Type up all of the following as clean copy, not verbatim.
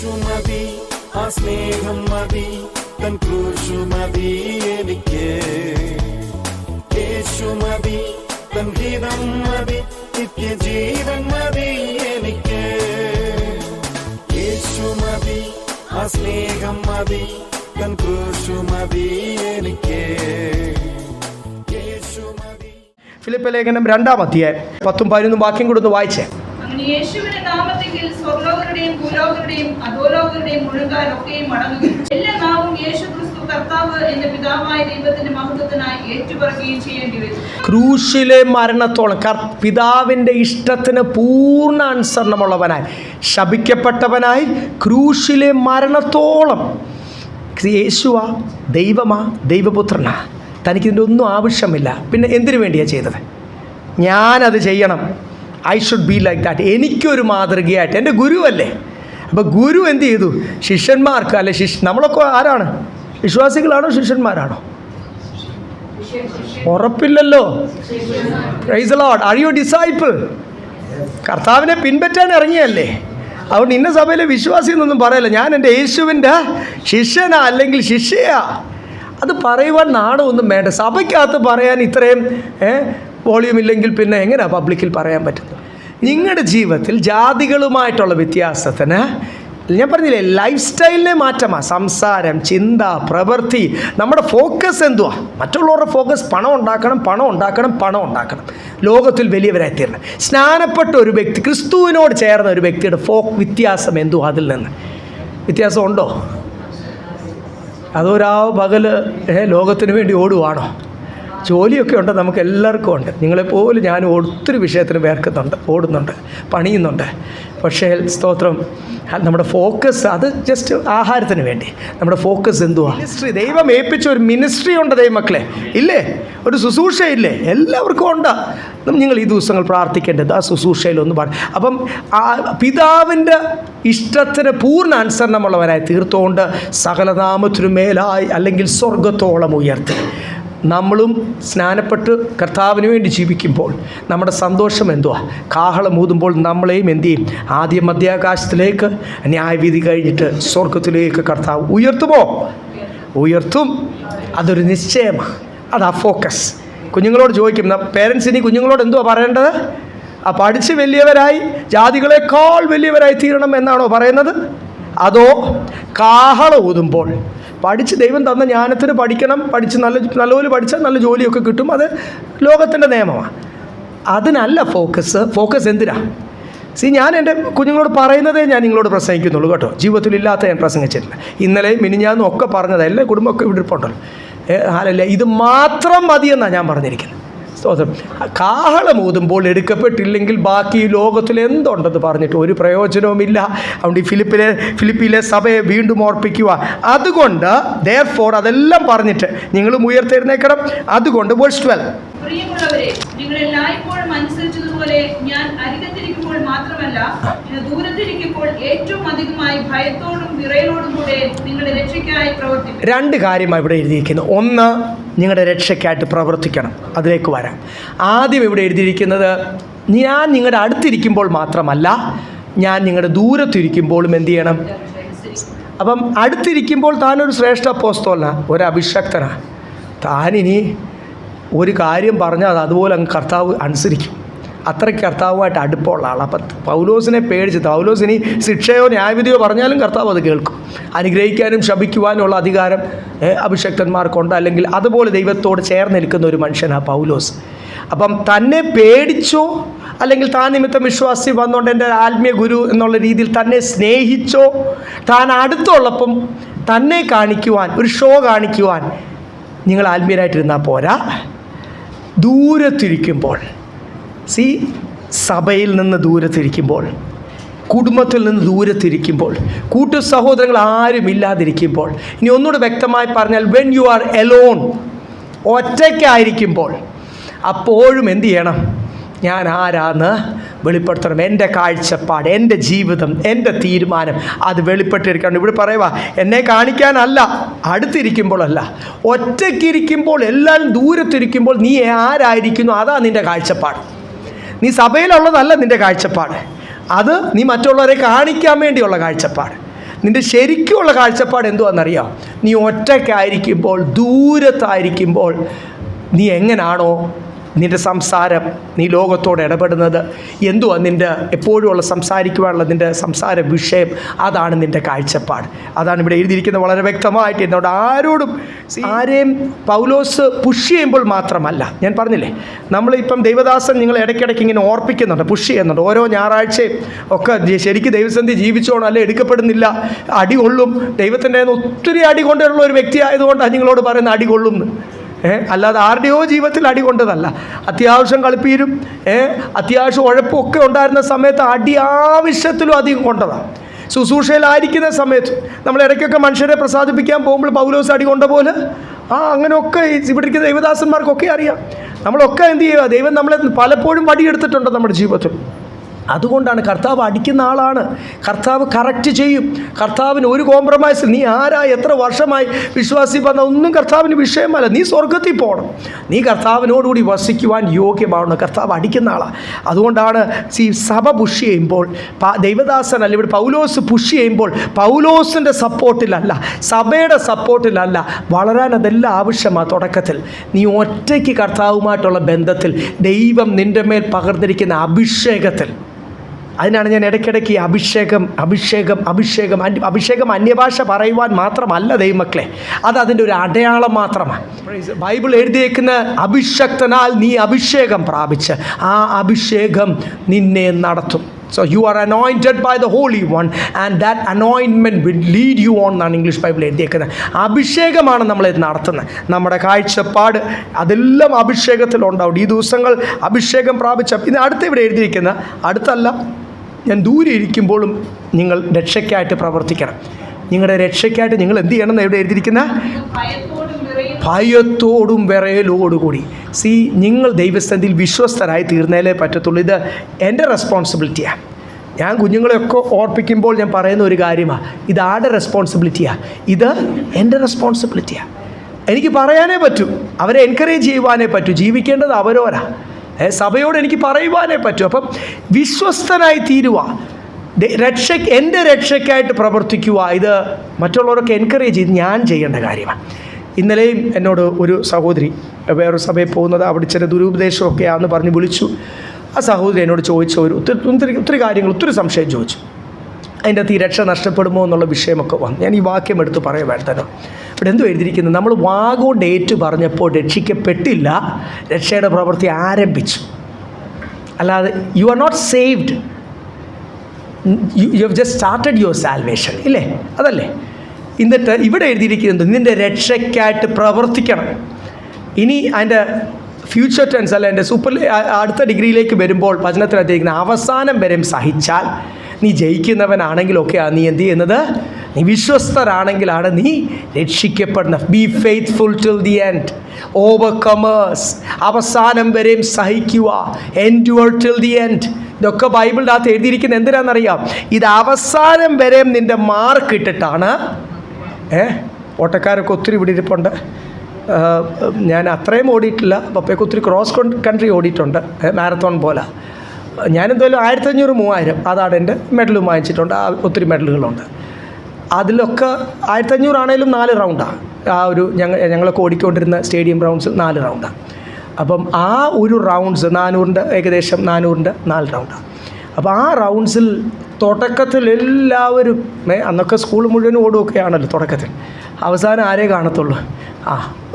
യേശു മതി, ആ സ്നേഹം മതി, തൻ ക്രൂശു മതി എനിക്ക്. യേശു മതി, തൻ ഗീതം മതി, നിത്യജീവൻ മതി എനിക്ക്. യേശു മതി, ആ സ്നേഹം മതി, തൻ ക്രൂശു മതി എനിക്ക്. യേശു മതി. ഫിലിപ്പ് ലേഖനം 2-ാം അധ്യായം 10-11 വാക്യം കൂടെ ഒന്ന് വായിച്ചേ. അങ്ങനെ യേശുവിന്റെ നാമത്തിൽ സ്വർലോകരുടെയും ഭൂലോകരുടെയും അധോലോകരുടെയും മുഴുകാരൊക്കെയും മടങ്ങുകയും എല്ലാ നാവും യേശുക്രിസ്തു കർത്താവ് എന്ന പിതാവായ ദൈവത്തിന്റെ മഹത്വത്തിനായി ഏറ്റുപറയുകയും ചെയ്യേണ്ടി വരും. ക്രൂശിലെ മരണത്തോളം പിതാവിൻ്റെ ഇഷ്ടത്തിന് പൂർണ്ണ അനുസരണമുള്ളവനായി, ശപിക്കപ്പെട്ടവനായി, ക്രൂശിലെ മരണത്തോളം യേശുവാ ദൈവമാ, ദൈവപുത്രനാ. തനിക്കിതിൻ്റെ ഒന്നും ആവശ്യമില്ല. പിന്നെ എന്തിനു വേണ്ടിയാണ് ചെയ്തത്? ഞാനത് ചെയ്യണം. I should be like that. എനിക്കൊരു മാതൃകയായിട്ട്. എൻ്റെ ഗുരുവല്ലേ. അപ്പോൾ ഗുരു എന്ത് ചെയ്തു? ശിഷ്യന്മാർക്ക് അല്ലെ നമ്മളൊക്കെ ആരാണ്? വിശ്വാസികളാണോ ശിഷ്യന്മാരാണോ? ഉറപ്പില്ലല്ലോ. Praise the Lord. Are you disciple? കർത്താവിനെ പിൻപറ്റാൻ ഇറങ്ങിയല്ലേ. അതുകൊണ്ട് ഇന്ന സഭയിലെ വിശ്വാസി എന്നൊന്നും പറയല്ല. ഞാൻ എൻ്റെ യേശുവിൻ്റെ ശിഷ്യനാ അല്ലെങ്കിൽ ശിഷ്യയാ. അത് പറയുവാൻ നാണമൊന്നും വേണ്ട. സഭയ്ക്കകത്ത് പറയാൻ ഇത്രയും വോളിയം ഇല്ലെങ്കിൽ പിന്നെ എങ്ങനെയാണ് പബ്ലിക്കിൽ പറയാൻ പറ്റുന്നത്? നിങ്ങളുടെ ജീവിതത്തിൽ ജാതികളുമായിട്ടുള്ള വ്യത്യാസത്തിന് ഞാൻ പറഞ്ഞില്ലേ, ലൈഫ് സ്റ്റൈലിനെ മാറ്റമാണ്. സംസാരം, ചിന്ത, പ്രവൃത്തി. നമ്മുടെ ഫോക്കസ് എന്തുവാ? മറ്റുള്ളവരുടെ ഫോക്കസ് പണം ഉണ്ടാക്കണം. ലോകത്തിൽ വലിയവരായി തീരണം. സ്നാനപ്പെട്ട ഒരു വ്യക്തി, ക്രിസ്തുവിനോട് ചേർന്ന ഒരു വ്യക്തിയുടെ വ്യത്യാസം എന്തുവാ? അതിൽ നിന്ന് വ്യത്യാസം ഉണ്ടോ? അതൊരാ പകല് ലോകത്തിന് വേണ്ടി ഓടുവാണോ? ജോലിയൊക്കെ ഉണ്ട്, നമുക്ക് എല്ലാവർക്കും ഉണ്ട്. നിങ്ങളെപ്പോലെ ഞാൻ ഒത്തിരി വിഷയത്തിന് ഓടുന്നുണ്ട്, പണിയുന്നുണ്ട്. പക്ഷേ സ്തോത്രം, നമ്മുടെ ഫോക്കസ് അത് ജസ്റ്റ് ആഹാരത്തിന് വേണ്ടി. നമ്മുടെ ഫോക്കസ് എന്തുവാ? മിനിസ്ട്രി. ദൈവം ഏൽപ്പിച്ച ഒരു മിനിസ്ട്രി ഉണ്ട് ദൈവമക്കളെ, ഇല്ലേ? ഒരു ശുശ്രൂഷയില്ലേ? എല്ലാവർക്കും ഉണ്ട്. നിങ്ങൾ ഈ ദിവസങ്ങൾ പ്രാർത്ഥിക്കേണ്ടത് ആ ശുശ്രൂഷയിലൊന്ന് പാടും. അപ്പം ആ പിതാവിൻ്റെ ഇഷ്ടത്തിന് പൂർണ്ണ അനുസരണമുള്ളവരായി തീർത്തുകൊണ്ട് സകലനാമത്തിനു മേലായി അല്ലെങ്കിൽ സ്വർഗത്തോളം ഉയർത്തി നമ്മളും സ്നാനപ്പെട്ട് കർത്താവിന് വേണ്ടി ജീവിക്കുമ്പോൾ നമ്മുടെ സന്തോഷം എന്തുവാ? കാഹളം ഊതുമ്പോൾ നമ്മളെയും എന്തു ചെയ്യും? ആദ്യം മധ്യാകാശത്തിലേക്ക്, ന്യായവിധി കഴിഞ്ഞിട്ട് സ്വർഗത്തിലേക്ക് കർത്താവ് ഉയർത്തും. അതൊരു നിശ്ചയമാണ്. അതാ ഫോക്കസ്. കുഞ്ഞുങ്ങളോട് ചോദിക്കും, പേരൻസ് ഇനി കുഞ്ഞുങ്ങളോട് എന്തുവാ പറയേണ്ടത്? പഠിച്ച് വലിയവരായി, ജാതികളെക്കാൾ വലിയവരായി തീരണം എന്നാണോ പറയുന്നത്? അതോ കാഹളം ഊതുമ്പോൾ പഠിച്ച് ദൈവം തന്ന ജ്ഞാനത്തിന് പഠിച്ച് നല്ലപോലെ പഠിച്ചാൽ നല്ല ജോലിയൊക്കെ കിട്ടും. അത് ലോകത്തിൻ്റെ നിയമമാണ്. അതിനല്ല ഫോക്കസ് എന്തിനാ? ഞാൻ എൻ്റെ കുഞ്ഞുങ്ങളോട് പറയുന്നതേ ഞാൻ നിങ്ങളോട് പ്രസംഗിക്കുന്നുള്ളൂ കേട്ടോ. ജീവിതത്തിലില്ലാത്ത ഞാൻ പ്രസംഗിച്ചിട്ടില്ല. ഇന്നലെയും മിനിഞ്ഞാന്നും ഒക്കെ പറഞ്ഞത് എല്ലാ കുടുംബമൊക്കെ ഇവിടെ ഇരിപ്പുണ്ടല്ലോ. അല്ലല്ല, ഇത് മാത്രം മതിയെന്നാണ് ഞാൻ പറഞ്ഞിരിക്കുന്നത്. സ്തോത്രം. കാഹളം ഊതുമ്പോൾ എടുക്കപ്പെട്ടില്ലെങ്കിൽ ബാക്കി ലോകത്തിൽ എന്തുണ്ടെന്ന് പറഞ്ഞിട്ട് ഒരു പ്രയോജനവുമില്ല. അതുകൊണ്ട് ഈ ഫിലിപ്പിയിലെ സഭയെ വീണ്ടും ഓർപ്പിക്കുക. അതുകൊണ്ട് therefore അതെല്ലാം പറഞ്ഞിട്ട് നിങ്ങളും ഉയർത്തെഴുന്നേൽക്കണം. അതുകൊണ്ട് വേഴ്സ് 12, പ്രിയമുള്ളവരെ, നിങ്ങൾ എല്ലായ്പ്പോഴും അനുസരിച്ചതുപോലെ ഞാൻ അരികത്തിരിക്കുമ്പോൾ മാത്രമല്ല ദൂരത്തിരിക്കുമ്പോൾ ഏറ്റവും അധികമായി ഭയത്തോടും വിറയലോടും കൂടെ നിങ്ങളുടെ രക്ഷയ്ക്കായി പ്രവർത്തിക്കും. 2 കാര്യമാണ് ഇവിടെ എഴുതിയിരിക്കുന്നത്. ഒന്ന്, നിങ്ങളുടെ രക്ഷയ്ക്കായിട്ട് പ്രവർത്തിക്കണം. അതിലേക്ക് വരാം. ആദ്യം ഇവിടെ എഴുതിയിരിക്കുന്നത്, ഞാൻ നിങ്ങളുടെ അടുത്തിരിക്കുമ്പോൾ മാത്രമല്ല, ഞാൻ നിങ്ങളുടെ ദൂരത്തിരിക്കുമ്പോഴും എന്ത് ചെയ്യണം? അപ്പം അടുത്തിരിക്കുമ്പോൾ താനൊരു ശ്രേഷ്ഠ അപ്പോസ്തലനാ, ഒരു അഭിഷക്തനാ. താനിനി ഒരു കാര്യം പറഞ്ഞാൽ അത് അതുപോലെ അങ്ങ് കർത്താവ് അനുസരിക്കും. അത്രയ്ക്ക് കർത്താവുമായിട്ട് അടുപ്പമുള്ള ആൾ. അപ്പം പൗലോസിനെ പേടിച്ച്, പൗലോസിനി ശിക്ഷയോ ന്യായവിധിയോ പറഞ്ഞാലും കർത്താവ് അത് കേൾക്കും. അനുഗ്രഹിക്കാനും ശപിക്കുവാനുള്ള അധികാരം അഭിഷക്തന്മാർക്കുണ്ട്. അല്ലെങ്കിൽ അതുപോലെ ദൈവത്തോട് ചേർന്ന് നിൽക്കുന്ന ഒരു മനുഷ്യനാണ് പൗലോസ്. അപ്പം തന്നെ പേടിച്ചോ അല്ലെങ്കിൽ താൻ നിമിത്തം വിശ്വാസി വന്നുകൊണ്ട് എൻ്റെ ആത്മീയ ഗുരു എന്നുള്ള രീതിയിൽ തന്നെ സ്നേഹിച്ചോ, താൻ അടുത്തുള്ളപ്പം തന്നെ കാണിക്കുവാൻ, ഒരു ഷോ കാണിക്കുവാൻ നിങ്ങൾ ആത്മീയരായിട്ടിരുന്നാൽ പോരാ. ദൂരത്തിരിക്കുമ്പോൾ, സഭയിൽ നിന്ന് ദൂരത്തിരിക്കുമ്പോൾ, കുടുംബത്തിൽ നിന്ന് ദൂരത്തിരിക്കുമ്പോൾ, കൂട്ടു സഹോദരങ്ങൾ ആരും ഇല്ലാതിരിക്കുമ്പോൾ, ഇനി ഒന്നുകൂടെ വ്യക്തമായി പറഞ്ഞാൽ വെൻ യു ആർ എലോൺ, ഒറ്റയ്ക്കായിരിക്കുമ്പോൾ, അപ്പോഴും എന്തു ചെയ്യണം? ഞാൻ ആരാന്ന് വെളിപ്പെടുത്തണം. എൻ്റെ കാഴ്ചപ്പാട്, എൻ്റെ ജീവിതം, എൻ്റെ തീരുമാനം അത് വെളിപ്പെട്ടിരിക്കണം. ഇവിടെ പറയുക, എന്നെ കാണിക്കാനല്ല, അടുത്തിരിക്കുമ്പോഴല്ല, ഒറ്റയ്ക്കിരിക്കുമ്പോൾ, എല്ലാം ദൂരത്തിരിക്കുമ്പോൾ നീ ആരായിരിക്കുന്നു അതാ നിൻ്റെ കാഴ്ചപ്പാട്. നീ സഭയിലുള്ളതല്ല നിൻ്റെ കാഴ്ചപ്പാട്. അത് നീ മറ്റുള്ളവരെ കാണിക്കാൻ വേണ്ടിയുള്ള കാഴ്ചപ്പാട്. നിൻ്റെ ശരിക്കുമുള്ള കാഴ്ചപ്പാട് എന്തുവാണെന്നറിയാം? നീ ഒറ്റയ്ക്കായിരിക്കുമ്പോൾ, ദൂരത്തായിരിക്കുമ്പോൾ നീ എങ്ങനാണോ നിൻ്റെ സംസാരം, നീ ലോകത്തോട് ഇടപെടുന്നത്, എന്തുവാ നിൻ്റെ എപ്പോഴുമുള്ള സംസാരിക്കുവാനുള്ള നിൻ്റെ സംസാര വിഷയം, അതാണ് നിൻ്റെ കാഴ്ചപ്പാട്. അതാണ് ഇവിടെ എഴുതിയിരിക്കുന്നത് വളരെ വ്യക്തമായിട്ട്. എന്നോട് ആരെയും പൗലോസ് പുഷ് ചെയ്യുമ്പോൾ മാത്രമല്ല, ഞാൻ പറഞ്ഞില്ലേ, നമ്മളിപ്പം ദൈവദാസൻ നിങ്ങൾ ഇടയ്ക്കിടയ്ക്ക് ഇങ്ങനെ ഓർപ്പിക്കുന്നുണ്ട്, പുഷ് ചെയ്യുന്നുണ്ട്. ഓരോ ഞായറാഴ്ചയും ഒക്കെ ശരിക്കും ദൈവസന്ധി ജീവിച്ചോണം, അല്ലെ എടുക്കപ്പെടുന്നില്ല, അടി കൊള്ളും. ദൈവത്തിൻ്റെ ഒത്തിരി അടി കൊണ്ടുള്ള ഒരു വ്യക്തി ആയതുകൊണ്ടാണ് നിങ്ങളോട് പറയുന്ന അടി കൊള്ളും. അല്ലാതെ ആരുടെയോ ജീവിതത്തിൽ അടി കൊണ്ടതല്ല. അത്യാവശ്യം കളിപ്പീരും അത്യാവശ്യം ഉഴപ്പും ഒക്കെ ഉണ്ടായിരുന്ന സമയത്ത് അടി ആവശ്യത്തിലും അധികം കൊണ്ടതാണ്. ശുശ്രൂഷയിലായിരിക്കുന്ന സമയത്ത് നമ്മൾ ഇടയ്ക്കൊക്കെ മനുഷ്യരെ പ്രസാദിപ്പിക്കാൻ പോകുമ്പോൾ പൗലോസ് അടി കൊണ്ട പോലെ അങ്ങനെയൊക്കെ ഇവിടെ ഇരിക്കുന്ന ദൈവദാസന്മാർക്കൊക്കെ അറിയാം. നമ്മളൊക്കെ എന്ത് ചെയ്യുക, ദൈവം നമ്മളെ പലപ്പോഴും വടിയെടുത്തിട്ടുണ്ട് നമ്മുടെ ജീവിതത്തിൽ. അതുകൊണ്ടാണ് കർത്താവ് അടിക്കുന്ന ആളാണ്. കർത്താവ് കറക്റ്റ് ചെയ്യും. കർത്താവിന് ഒരു കോംപ്രമൈസ്. നീ ആരാ, എത്ര വർഷമായി വിശ്വാസി പറഞ്ഞ ഒന്നും കർത്താവിന് വിഷയമല്ല. നീ സ്വർഗത്തിൽ പോകണം, നീ കർത്താവിനോടുകൂടി വസിക്കുവാൻ യോഗ്യമാവണം. കർത്താവ് അടിക്കുന്ന ആളാണ്. അതുകൊണ്ടാണ് സഭ പുഷ് ചെയ്യുമ്പോൾ, ദൈവദാസനല്ല ഇവിടെ പൗലോസ് പുഷ് ചെയ്യുമ്പോൾ പൗലോസിൻ്റെ സപ്പോർട്ടിലല്ല, സഭയുടെ സപ്പോർട്ടിലല്ല, വളരാൻ അതെല്ലാം ആവശ്യമാണ്. തുടക്കത്തിൽ നീ ഒറ്റയ്ക്ക് കർത്താവുമായിട്ടുള്ള ബന്ധത്തിൽ, ദൈവം നിൻ്റെ മേൽ പകർന്നിരിക്കുന്ന അഭിഷേകത്തിൽ, അതിനാണ് ഞാൻ ഇടയ്ക്കിടയ്ക്ക് അഭിഷേകം അന്യഭാഷ പറയുവാൻ മാത്രമല്ല ദൈവമക്കളെ, അത് അതിൻ്റെ ഒരു അടയാളം മാത്രമാണ്. ബൈബിൾ എഴുതിയേക്കുന്ന അഭിഷക്തനാൽ നീ അഭിഷേകം പ്രാപിച്ച് ആ അഭിഷേകം നിന്നെ നടത്തും. So you are anointed by the Holy One and that anointment will lead you on എന്നാണ് ഇംഗ്ലീഷ് ബൈബിൾ എഴുതിയേക്കുന്നത്. അഭിഷേകമാണ് നമ്മളിത് നടത്തുന്നത്. നമ്മുടെ കാഴ്ചപ്പാട് അതെല്ലാം അഭിഷേകത്തിലുണ്ടാവും. ഈ ദിവസങ്ങൾ അഭിഷേകം പ്രാപിച്ച ഇത് അടുത്ത് ഇവിടെ എഴുതിയിരിക്കുന്ന അടുത്തല്ല, ഞാൻ ദൂരെ ഇരിക്കുമ്പോഴും നിങ്ങൾ രക്ഷയ്ക്കായിട്ട് പ്രവർത്തിക്കണം. നിങ്ങളുടെ രക്ഷയ്ക്കായിട്ട് നിങ്ങൾ എന്ത് ചെയ്യണം എന്ന് എവിടെ എഴുതിയിരിക്കുന്ന? ഭയത്തോടും വിറയലോടുകൂടി. നിങ്ങൾ ദൈവസന്നിധിയിൽ വിശ്വസ്തരായി തീർന്നേലേ പറ്റത്തുള്ളൂ. ഇത് എൻ്റെ റെസ്പോൺസിബിലിറ്റിയാണ്. ഞാൻ കുഞ്ഞുങ്ങളെയൊക്കെ ഓർപ്പിക്കുമ്പോൾ ഞാൻ പറയുന്ന ഒരു കാര്യമാണ്, ഇത് ആരുടെ റെസ്പോൺസിബിലിറ്റിയാണ്? ഇത് എൻ്റെ റെസ്പോൺസിബിലിറ്റിയാണ്. എനിക്ക് പറയാനേ പറ്റൂ, അവരെ എൻകറേജ് ചെയ്യുവാനേ പറ്റൂ. ജീവിക്കേണ്ടത് അവരോരാ. സഭയോട് എനിക്ക് പറയുവാനേ പറ്റൂ. അപ്പം വിശ്വസ്തനായി തീരുക, എൻ്റെ രക്ഷയ്ക്കായിട്ട് പ്രവർത്തിക്കുക. ഇത് മറ്റുള്ളവരൊക്കെ എൻകറേജ് ചെയ്ത് ഞാൻ ചെയ്യേണ്ട കാര്യമാണ്. ഇന്നലെയും എന്നോട് ഒരു സഹോദരി വേറൊരു സഭയിൽ പോകുന്നത്, അവിടെ ചില ദുരുപദേശമൊക്കെയാണെന്ന് പറഞ്ഞ് വിളിച്ചു. ആ സഹോദരി എന്നോട് ചോദിച്ച ഒത്തിരി കാര്യങ്ങൾ, ഒത്തിരി സംശയം ചോദിച്ചു. അതിൻ്റെ അകത്ത് ഈ രക്ഷ നഷ്ടപ്പെടുമോ എന്നുള്ള വിഷയമൊക്കെ വന്നു. ഞാൻ ഈ വാക്യം എടുത്ത് പറയുമായിരുന്നു. ഇവിടെ എന്തോ എഴുതിയിരിക്കുന്നത്, നമ്മൾ വാഗോണ്ട് ഏറ്റു പറഞ്ഞപ്പോൾ രക്ഷിക്കപ്പെട്ടില്ല, രക്ഷയുടെ പ്രവൃത്തി ആരംഭിച്ചു. അല്ലാതെ you are not saved, you have just started your salvation, ഇല്ലേ? അതല്ലേ? എന്നിട്ട് ഇവിടെ എഴുതിയിരിക്കുന്നത് നിൻ്റെ രക്ഷയ്ക്കായിട്ട് പ്രവർത്തിക്കണം. ഇനി അതിൻ്റെ ഫ്യൂച്ചർ ടെൻസ് അല്ല, എൻ്റെ അടുത്ത ഡിഗ്രിയിലേക്ക് വരുമ്പോൾ വചനത്തിനകത്തിരിക്കുന്ന അവസാനം വരെയും സഹിച്ചാൽ നീ ജയിക്കുന്നവനാണെങ്കിലൊക്കെയാണ് നീ എന്ത് ചെയ്യുന്നത്? നീ വിശ്വസ്തരാണെങ്കിലാണ് നീ രക്ഷിക്കപ്പെടുന്നത്. Be faithful till the end, overcomers. അവസാനം വരെയും സഹിക്കുക, എൻഡ്യൂർ ടിൽ ദി എൻഡ്. ഇതൊക്കെ ബൈബിളിൻ്റെ അകത്ത് എഴുതിയിരിക്കുന്നത് എന്തിനാണെന്നറിയാം? ഇത് അവസാനം വരെയും നിൻ്റെ മാർക്ക് ഇട്ടിട്ടാണ്. ഓട്ടക്കാരൊക്കെ ഒത്തിരി ഇവിടെ ഇരിപ്പുണ്ട്. ഞാൻ അത്രയും ഓടിയിട്ടില്ല, പപ്പയൊക്കെ ഒത്തിരി ക്രോസ് കൺട്രി ഓടിയിട്ടുണ്ട്, മാരത്തോൺ പോലെ. ഞാനെന്തായാലും 1500-3000 അതാണ് എൻ്റെ മെഡലും വാങ്ങിച്ചിട്ടുണ്ട്. ഒത്തിരി മെഡലുകളുണ്ട്. അതിലൊക്കെ 1500 ആണെങ്കിലും 4 റൗണ്ടാണ്. ആ ഒരു ഞങ്ങളൊക്കെ ഓടിക്കൊണ്ടിരുന്ന സ്റ്റേഡിയം റൗണ്ട്സിൽ 4 റൗണ്ടാണ്. അപ്പം ആ ഒരു റൗണ്ട്സ് 400-ൻ്റെ ഏകദേശം 400-ൻ്റെ 4 റൗണ്ടാണ്. അപ്പോൾ ആ റൗണ്ട്സിൽ തുടക്കത്തിൽ എല്ലാവരും, അന്നൊക്കെ സ്കൂൾ മുഴുവൻ ഓടുകയൊക്കെയാണല്ലോ തുടക്കത്തിൽ. അവസാനം ആരേ കാണത്തുള്ളൂ?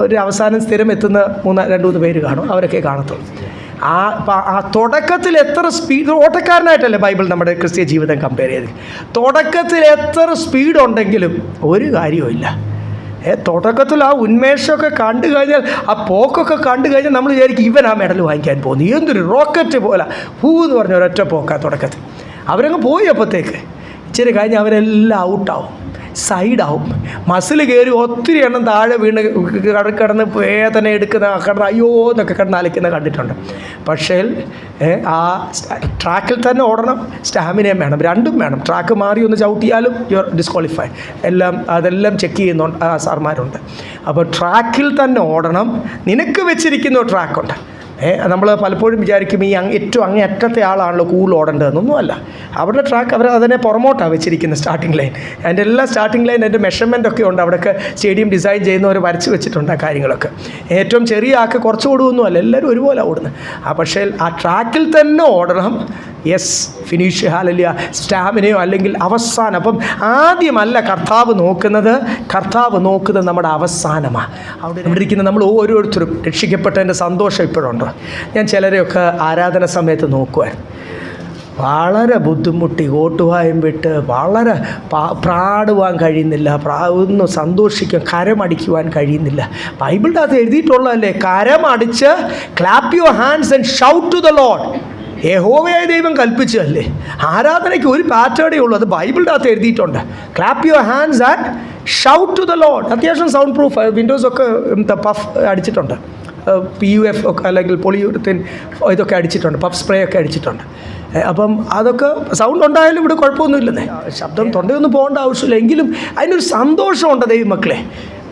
ഒരു അവസാനം സ്ഥിരം എത്തുന്ന 2-3 പേര് കാണും, അവരൊക്കെ കാണത്തുള്ളൂ. ആ തുടക്കത്തിൽ എത്ര സ്പീഡ്, ഓട്ടക്കാരനായിട്ടല്ലേ ബൈബിൾ നമ്മുടെ ക്രിസ്തീയ ജീവിതം കമ്പയർ ചെയ്ത്. തുടക്കത്തിൽ എത്ര സ്പീഡ് ഉണ്ടെങ്കിലും ഒരു കാര്യവുമില്ല. തുടക്കത്തിൽ ആ ഉന്മേഷമൊക്കെ കണ്ടു കഴിഞ്ഞാൽ, ആ പോക്കൊക്കെ കണ്ടു കഴിഞ്ഞാൽ നമ്മൾ വിചാരിക്കും ഇവൻ ആ മെഡൽ വാങ്ങിക്കാൻ പോകുന്നു. എന്തൊരു റോക്കറ്റ് പോലെ എന്ന് പറഞ്ഞ ഒരൊറ്റ പോക്കാണ് തുടക്കത്തിൽ. അവരങ്ങ് പോയി. അപ്പോഴത്തേക്ക് ഇച്ചിരി കഴിഞ്ഞ് അവരെല്ലാം ഔട്ടാവും, സൈഡാവും, മസിൽ കയറി ഒത്തിരി എണ്ണം താഴെ വീണ് കിടന്ന് വേദന എടുക്കുന്ന, കിടന്ന് അയ്യോ എന്നൊക്കെ കിടന്ന് അലയ്ക്കുന്ന കണ്ടിട്ടുണ്ട്. പക്ഷേ ആ ട്രാക്കിൽ തന്നെ ഓടണം, സ്റ്റാമിനയും വേണം, രണ്ടും വേണം. ട്രാക്ക് മാറി ഒന്ന് ചവിട്ടിയാലും യു ആർ ഡിസ്ക്വാളിഫൈഡ്. അതെല്ലാം ചെക്ക് ചെയ്യുന്നുണ്ട് സാർമാരുണ്ട്. അപ്പോൾ ട്രാക്കിൽ തന്നെ ഓടണം. നിനക്ക് വെച്ചിരിക്കുന്ന ട്രാക്കുണ്ട്, നമ്മൾ പലപ്പോഴും വിചാരിക്കും ഈ ഏറ്റവും അങ്ങേ അറ്റത്തെ ആളാണല്ലോ കൂടുതൽ ഓടേണ്ടതെന്നൊന്നുമല്ല. അവരുടെ ട്രാക്ക് അവർ അതിനെ പുറമോട്ടാണ് വെച്ചിരിക്കുന്നത്. സ്റ്റാർട്ടിംഗ് ലൈൻ, അതിൻ്റെ എല്ലാ സ്റ്റാർട്ടിംഗ് ലൈൻ അതിൻ്റെ മെഷർമെൻ്റ് ഒക്കെ ഉണ്ട്. അവിടെയൊക്കെ സ്റ്റേഡിയം ഡിസൈൻ ചെയ്യുന്നവർ വരച്ച് വെച്ചിട്ടുണ്ട് ആ കാര്യങ്ങളൊക്കെ. ഏറ്റവും ചെറിയ ആൾക്ക് കുറച്ച് ഓടുകയൊന്നുമല്ല, എല്ലാവരും ഒരുപോലെ ഓടുന്നത്. പക്ഷേ ആ ട്രാക്കിൽ തന്നെ ഓടണം. യെസ്, ഫിനിഷ്, ഹാലലിയ, സ്റ്റാമിനയോ അല്ലെങ്കിൽ അവസാനം. അപ്പം ആദ്യമല്ല കർത്താവ് നോക്കുന്നത് നമ്മുടെ അവസാനമാണ്. അവിടെ ഇരിക്കുന്ന നമ്മൾ ഓരോരുത്തരും രക്ഷിക്കപ്പെട്ടതിൻ്റെ സന്തോഷം ഇപ്പോഴുണ്ടോ? ഞാൻ ചിലരെയൊക്കെ ആരാധന സമയത്ത് നോക്കുമായിരുന്നു. വളരെ ബുദ്ധിമുട്ടി, ഓട്ടുവായും വിട്ട് വളരെ പ്രാടുവാൻ കഴിയുന്നില്ല, ഒന്നും സന്തോഷിക്കാൻ, കരമടിക്കുവാൻ കഴിയുന്നില്ല. ബൈബിളിൻ്റെ അകത്ത് എഴുതിയിട്ടുള്ളതല്ലേ, കരമടിച്ച് clap your hands and shout to the Lord. യഹോവയായ ദൈവം കൽപ്പിച്ചതല്ലേ. ആരാധനയ്ക്ക് ഒരു പാറ്റേണേ ഉള്ളൂ, അത് ബൈബിളിൻ്റെ അകത്ത് എഴുതിയിട്ടുണ്ട്. Clap your hands and shout to the lord. അത്യാവശ്യം സൗണ്ട് പ്രൂഫ് വിൻഡോസൊക്കെ പഫ് അടിച്ചിട്ടുണ്ട്, PUF ഒക്കെ അല്ലെങ്കിൽ പൊളിയൂരത്തിൻ ഇതൊക്കെ അടിച്ചിട്ടുണ്ട്, പഫ് സ്പ്രേ ഒക്കെ അടിച്ചിട്ടുണ്ട്. അപ്പം അതൊക്കെ സൗണ്ട് ഉണ്ടായാലും ഇവിടെ കുഴപ്പമൊന്നുമില്ലെന്നേ, ശബ്ദം തൊണ്ടയൊന്നും പോകേണ്ട ആവശ്യമില്ല. എങ്കിലും അതിനൊരു സന്തോഷമുണ്ട് ദൈവമക്കളെ.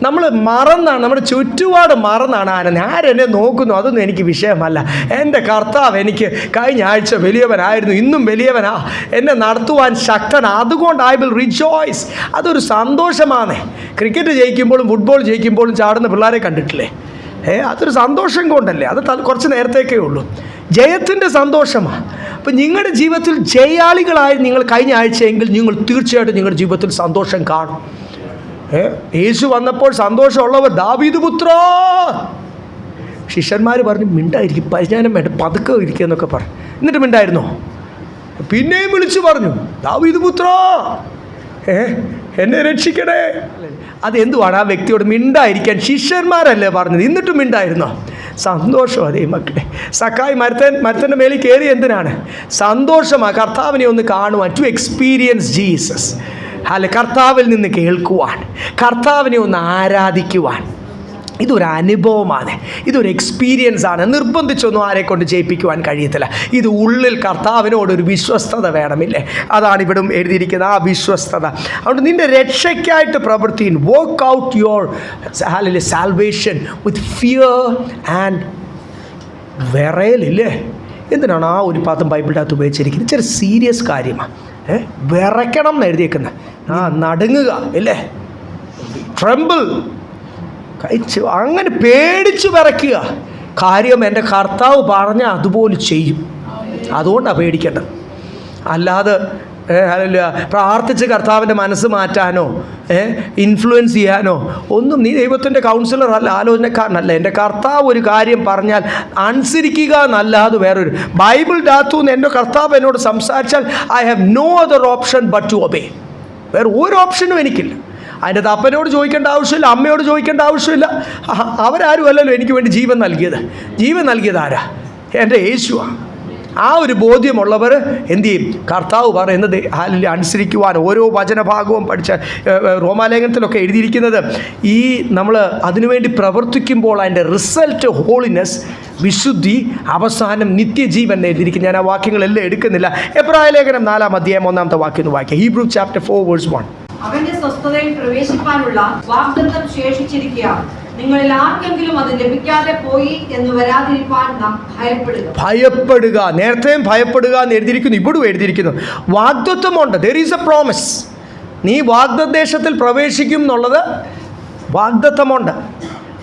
നമ്മൾ മറന്നാണ്, നമ്മുടെ ചുറ്റുപാട് മറന്നാണ് ആരെന്നെ നോക്കുന്നു, അതൊന്നും എനിക്ക് വിഷയമല്ല. എൻ്റെ കർത്താവ് എനിക്ക് കഴിഞ്ഞ ആഴ്ച വലിയവനായിരുന്നു, ഇന്നും വലിയവനാ, എന്നെ നടത്തുവാൻ ശക്തനാ, അതുകൊണ്ട് ഐ വിൽ റിജോയ്സ്. അതൊരു സന്തോഷമാണ്. ക്രിക്കറ്റ് ജയിക്കുമ്പോഴും ഫുട്ബോൾ ജയിക്കുമ്പോഴും ചാടുന്ന പിള്ളേരെ കണ്ടിട്ടില്ലേ? അതൊരു സന്തോഷം കൊണ്ടല്ലേ, അത് കുറച്ച് നേരത്തേക്കേ ഉള്ളൂ. ജയത്തിൻ്റെ സന്തോഷമാണ്. അപ്പം നിങ്ങളുടെ ജീവിതത്തിൽ ജയാളികളായി നിങ്ങൾ കഴിഞ്ഞ ആഴ്ചയെങ്കിൽ നിങ്ങൾ തീർച്ചയായിട്ടും നിങ്ങളുടെ ജീവിതത്തിൽ സന്തോഷം കാണും. യേശു വന്നപ്പോൾ സന്തോഷമുള്ളവർ ദാവീദ് പുത്ര. ശിഷ്യന്മാർ പറഞ്ഞു മിണ്ടായിരിക്കും, പരിജ്ഞാനം വേണ്ട, പതുക്കെ ഇരിക്കുക എന്നൊക്കെ പറഞ്ഞു. എന്നിട്ട് മിണ്ടായിരുന്നോ? പിന്നെയും വിളിച്ചു പറഞ്ഞു ദാവീദ് പുത്ര, എന്നെ രക്ഷിക്കണേ. അതെന്തുവാണ് ആ വ്യക്തിയോട് മിണ്ടായിരിക്കാൻ ശിഷ്യന്മാരല്ലേ പറഞ്ഞത്, എന്നിട്ടും മിണ്ടായിരുന്നോ? സന്തോഷം. അതേ മക്കളെ, സക്കായി മരത്തിൻ്റെ മേലിൽ കയറി എന്തിനാണ്? സന്തോഷമാണ്, കർത്താവിനെ ഒന്ന് കാണുവാൻ, ടു എക്സ്പീരിയൻസ് ജീസസ്. അല്ലെ, കർത്താവിൽ നിന്ന് കേൾക്കുവാൻ, കർത്താവിനെ ഒന്ന് ആരാധിക്കുവാൻ. ഇതൊരു അനുഭവമാണ്, ഇതൊരു എക്സ്പീരിയൻസാണ്. നിർബന്ധിച്ചൊന്നും ആരെക്കൊണ്ട് ചെയ്യിപ്പിക്കുവാൻ കഴിയത്തില്ല. ഇത് ഉള്ളിൽ കർത്താവിനോടൊരു വിശ്വസ്തത വേണമില്ലേ? അതാണ് ഇവിടെ എഴുതിയിരിക്കുന്നത്, ആ വിശ്വസ്തത. അതുകൊണ്ട് നിൻ്റെ രക്ഷയ്ക്കായിട്ട് പ്രവൃത്തി, work out your salvation with fear and വിറയലില്ലേ? എന്തിനാണ് ആ ഒരു പാദം ബൈബിളിൻ്റെ അകത്ത് ഉപയോഗിച്ചിരിക്കുന്നത്? ഇച്ചിരി സീരിയസ് കാര്യമാണ്. വിറയ്ക്കണം എന്ന് എഴുതിയേക്കുന്നത്, നടുങ്ങുക ഇല്ലേ, ട്രംബിൾ, കഴിച്ച് അങ്ങനെ പേടിച്ച് വിറയ്ക്കുക. കാര്യം എൻ്റെ കർത്താവ് പറഞ്ഞാൽ അതുപോലെ ചെയ്യും, അതുകൊണ്ടാണ് പേടിക്കേണ്ടത്. അല്ലാതെ അല്ല പ്രാർത്ഥിച്ച് കർത്താവിൻ്റെ മനസ്സ് മാറ്റാനോ ഇൻഫ്ലുവൻസ് ചെയ്യാനോ ഒന്നും നീ ദൈവത്തിൻ്റെ കൗൺസിലർ അല്ല, ആലോചനക്കാരനല്ല. എൻ്റെ കർത്താവ് ഒരു കാര്യം പറഞ്ഞാൽ അനുസരിക്കുക എന്നല്ലാതെ വേറൊരു ബൈബിളിൻ്റെ അകത്തുനിന്ന് എൻ്റെ കർത്താവ് എന്നോട് സംസാരിച്ചാൽ I have no other option but to obey. വേറെ ഒരു ഓപ്ഷനും എനിക്കില്ല. അതിൻ്റെ അപ്പനോട് ചോദിക്കേണ്ട ആവശ്യമില്ല, അമ്മയോട് ചോദിക്കേണ്ട ആവശ്യമില്ല. അവരാരും അല്ലല്ലോ എനിക്ക് വേണ്ടി ജീവൻ നൽകിയത്. ജീവൻ നൽകിയത് ആരാ? എൻ്റെ യേശുവാണ്. ആ ഒരു ബോധ്യമുള്ളവർ എന്തു ചെയ്യും? കർത്താവ് പറയുന്നത് അനുസരിക്കുവാൻ. ഓരോ വചനഭാഗവും പഠിച്ച റോമാലേഖനത്തിലൊക്കെ എഴുതിയിരിക്കുന്നത് ഈ നമ്മൾ അതിനുവേണ്ടി പ്രവർത്തിക്കുമ്പോൾ അതിൻ്റെ റിസൾട്ട് ഹോളിനെസ്, വിശുദ്ധി, അവസാനം നിത്യജീവൻ എഴുതിയിരിക്കും. ഞാൻ ആ വാക്യങ്ങളെല്ലാം എടുക്കുന്നില്ല. എബ്രായ ലേഖനം 4-ാം അധ്യായം 1-ാമത്തെ വാക്യം വായിക്കാം. Hebrew chapter 4:1. അവന്റെ സ്വസ്ഥതയിൽ പ്രവേശിപ്പാനുള്ള വാഗ്ദത്തം ശേഷിച്ചിരിക്കുക, നിങ്ങളിൽ ആർക്കെങ്കിലും അത് ലഭിക്കാതെ പോയി എന്ന് വരാതിരിക്കാൻ നാം ഭയപ്പെടുക. നേരത്തെയും ഭയപ്പെടുക എന്ന് എഴുതിയിരിക്കുന്നു, ഇവിടും എഴുതിയിരിക്കുന്നു. വാഗ്ദത്തമുണ്ട്, there is a promise. നീ വാഗ്ദത്തദേശത്തിൽ പ്രവേശിക്കും എന്നുള്ളത് വാഗ്ദത്തമുണ്ട്.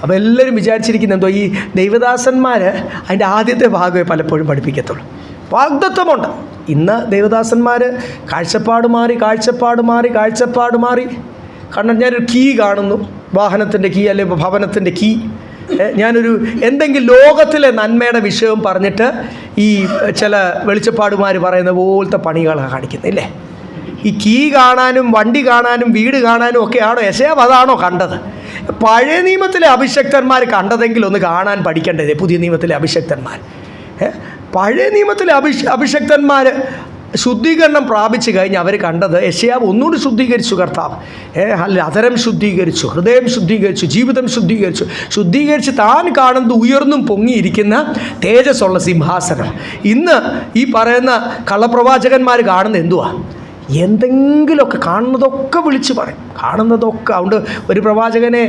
അപ്പോൾ എല്ലാവരും വിചാരിച്ചിരിക്കുന്നത് എന്തോ ഈ ദൈവദാസന്മാർ അതിൻ്റെ ആദ്യത്തെ ഭാഗമേ പലപ്പോഴും പഠിപ്പിക്കത്തുള്ളൂ. വാഗ്ദത്തമുണ്ട്. ഇന്ന് ദൈവദാസന്മാർ കാഴ്ചപ്പാട് മാറി. കാരണം ഞാനൊരു കീ കാണുന്നു, വാഹനത്തിൻ്റെ കീ അല്ലെങ്കിൽ ഭവനത്തിൻ്റെ കീ. ഞാനൊരു എന്തെങ്കിലും ലോകത്തിലെ നന്മയുടെ വിഷയം പറഞ്ഞിട്ട് ഈ ചില വെളിച്ചപ്പാടുമാർ പറയുന്ന പോലത്തെ പണികളാണ് കാണിക്കുന്നില്ലേ? ഈ കീ കാണാനും വണ്ടി കാണാനും വീട് കാണാനും ഒക്കെയാണോ യെശയ്യാവ് അതാണോ കണ്ടത്? പഴയ നിയമത്തിലെ അഭിഷക്തന്മാർ കണ്ടതെങ്കിൽ ഒന്ന് കാണാൻ പഠിക്കേണ്ടത്. പുതിയ നിയമത്തിലെ അഭിഷക്തന്മാർ, പഴയ നിയമത്തിലെ അഭിഷക്തന്മാർ ശുദ്ധീകരണം പ്രാപിച്ചു കഴിഞ്ഞ് അവർ കണ്ടത് യെശയ്യാവ് ഒന്നുകൂടി ശുദ്ധീകരിച്ചു. കർത്താവ് അധരം ശുദ്ധീകരിച്ചു, ഹൃദയം ശുദ്ധീകരിച്ചു, ജീവിതം ശുദ്ധീകരിച്ച് താൻ കാണുന്നത് ഉയർന്നും പൊങ്ങിയിരിക്കുന്ന തേജസ്സുള്ള സിംഹാസനം. ഇന്ന് ഈ പറയുന്ന കള്ളപ്രവാചകന്മാർ കാണുന്നത് എന്തുവാ? എന്തെങ്കിലുമൊക്കെ കാണുന്നതൊക്കെ വിളിച്ച് പറയും, കാണുന്നതൊക്കെ. അതുകൊണ്ട് ഒരു പ്രവാചകനെ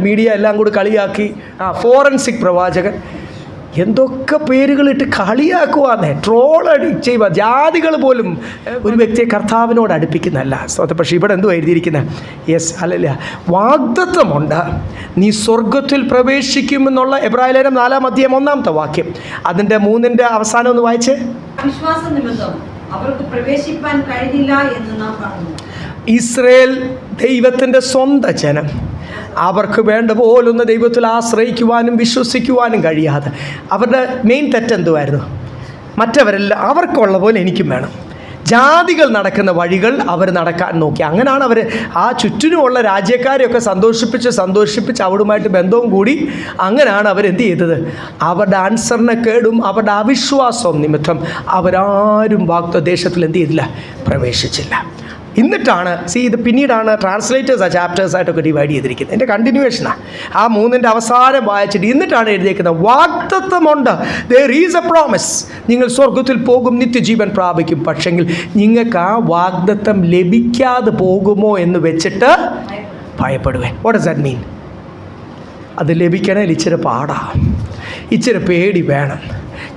മീഡിയ എല്ലാം കൂടി കളിയാക്കി, ഫോറൻസിക് പ്രവാചകൻ. എന്തൊക്കെ പേരുകളിട്ട് കളിയാക്കുവാന്നേ, ട്രോളടി ചെയ്യുക. ജാതികൾ പോലും ഒരു വ്യക്തിയെ കർത്താവിനോട് അടുപ്പിക്കുന്നതല്ല. പക്ഷേ ഇവിടെ എന്തോ എഴുതിയിരിക്കുന്നത്? യെസ്, അല്ലല്ല, വാഗ്ദത്തമുണ്ട്, നീ സ്വർഗത്തിൽ പ്രവേശിക്കുമെന്നുള്ള എബ്രായലേഖനം 4:1 വാക്യം. അതിൻ്റെ 3 അവസാനം ഒന്ന് വായിച്ചേ. വിശ്വാസ നിമിത്തം അവർക്ക് പ്രവേശിപ്പാൻ കഴിഞ്ഞില്ല എന്ന് നാം കാണുന്നു. ഇസ്രയേൽ ദൈവത്തിൻ്റെ സ്വന്തം ജനം, അവർക്ക് വേണ്ട പോലൊന്ന് ദൈവത്തിൽ ആശ്രയിക്കുവാനും വിശ്വസിക്കുവാനും കഴിയാതെ അവരുടെ മെയിൻ തെറ്റെന്തുമായിരുന്നു? മറ്റവരെല്ലാം അവർക്കുള്ള പോലെ എനിക്കും വേണം. ജാതികൾ നടക്കുന്ന വഴികൾ അവർ നടക്കാൻ നോക്കി. അങ്ങനെയാണ് അവർ ആ ചുറ്റിനുമുള്ള രാജ്യക്കാരെയൊക്കെ സന്തോഷിപ്പിച്ച് അവരുമായിട്ട് ബന്ധവും കൂടി. അങ്ങനെയാണ് അവരെന്ത് ചെയ്തത്? അവരുടെ അനുസരണക്കേടും അവരുടെ അവിശ്വാസവും നിമിത്തം അവരാരും വാഗ്ദത്തദേശത്തിൽ എന്ത് ചെയ്തില്ല? പ്രവേശിച്ചില്ല. എന്നിട്ടാണ് ഇത് പിന്നീടാണ് ട്രാൻസ്ലേറ്റേഴ്സ് ആ ചാപ്റ്റേഴ്സായിട്ടൊക്കെ ഡിവൈഡ് ചെയ്തിരിക്കുന്നത്. എൻ്റെ കണ്ടിന്യൂവേഷനാണ്. ആ 3 അവസാനം വായിച്ചിട്ട് എന്നിട്ടാണ് എഴുതിയിരിക്കുന്നത്, വാഗ്ദത്തമുണ്ട്, there is a promise, നിങ്ങൾ സ്വർഗത്തിൽ പോകും, നിത്യജീവൻ പ്രാപിക്കും. പക്ഷെങ്കിൽ നിങ്ങൾക്ക് ആ വാഗ്ദത്തം ലഭിക്കാതെ പോകുമോ എന്ന് വെച്ചിട്ട് ഭയപ്പെടുവേൻ. What does that mean? അത് ലഭിക്കണമെങ്കിൽ ഇച്ചിരി പാടാം, ഇച്ചിരി പേടി വേണം.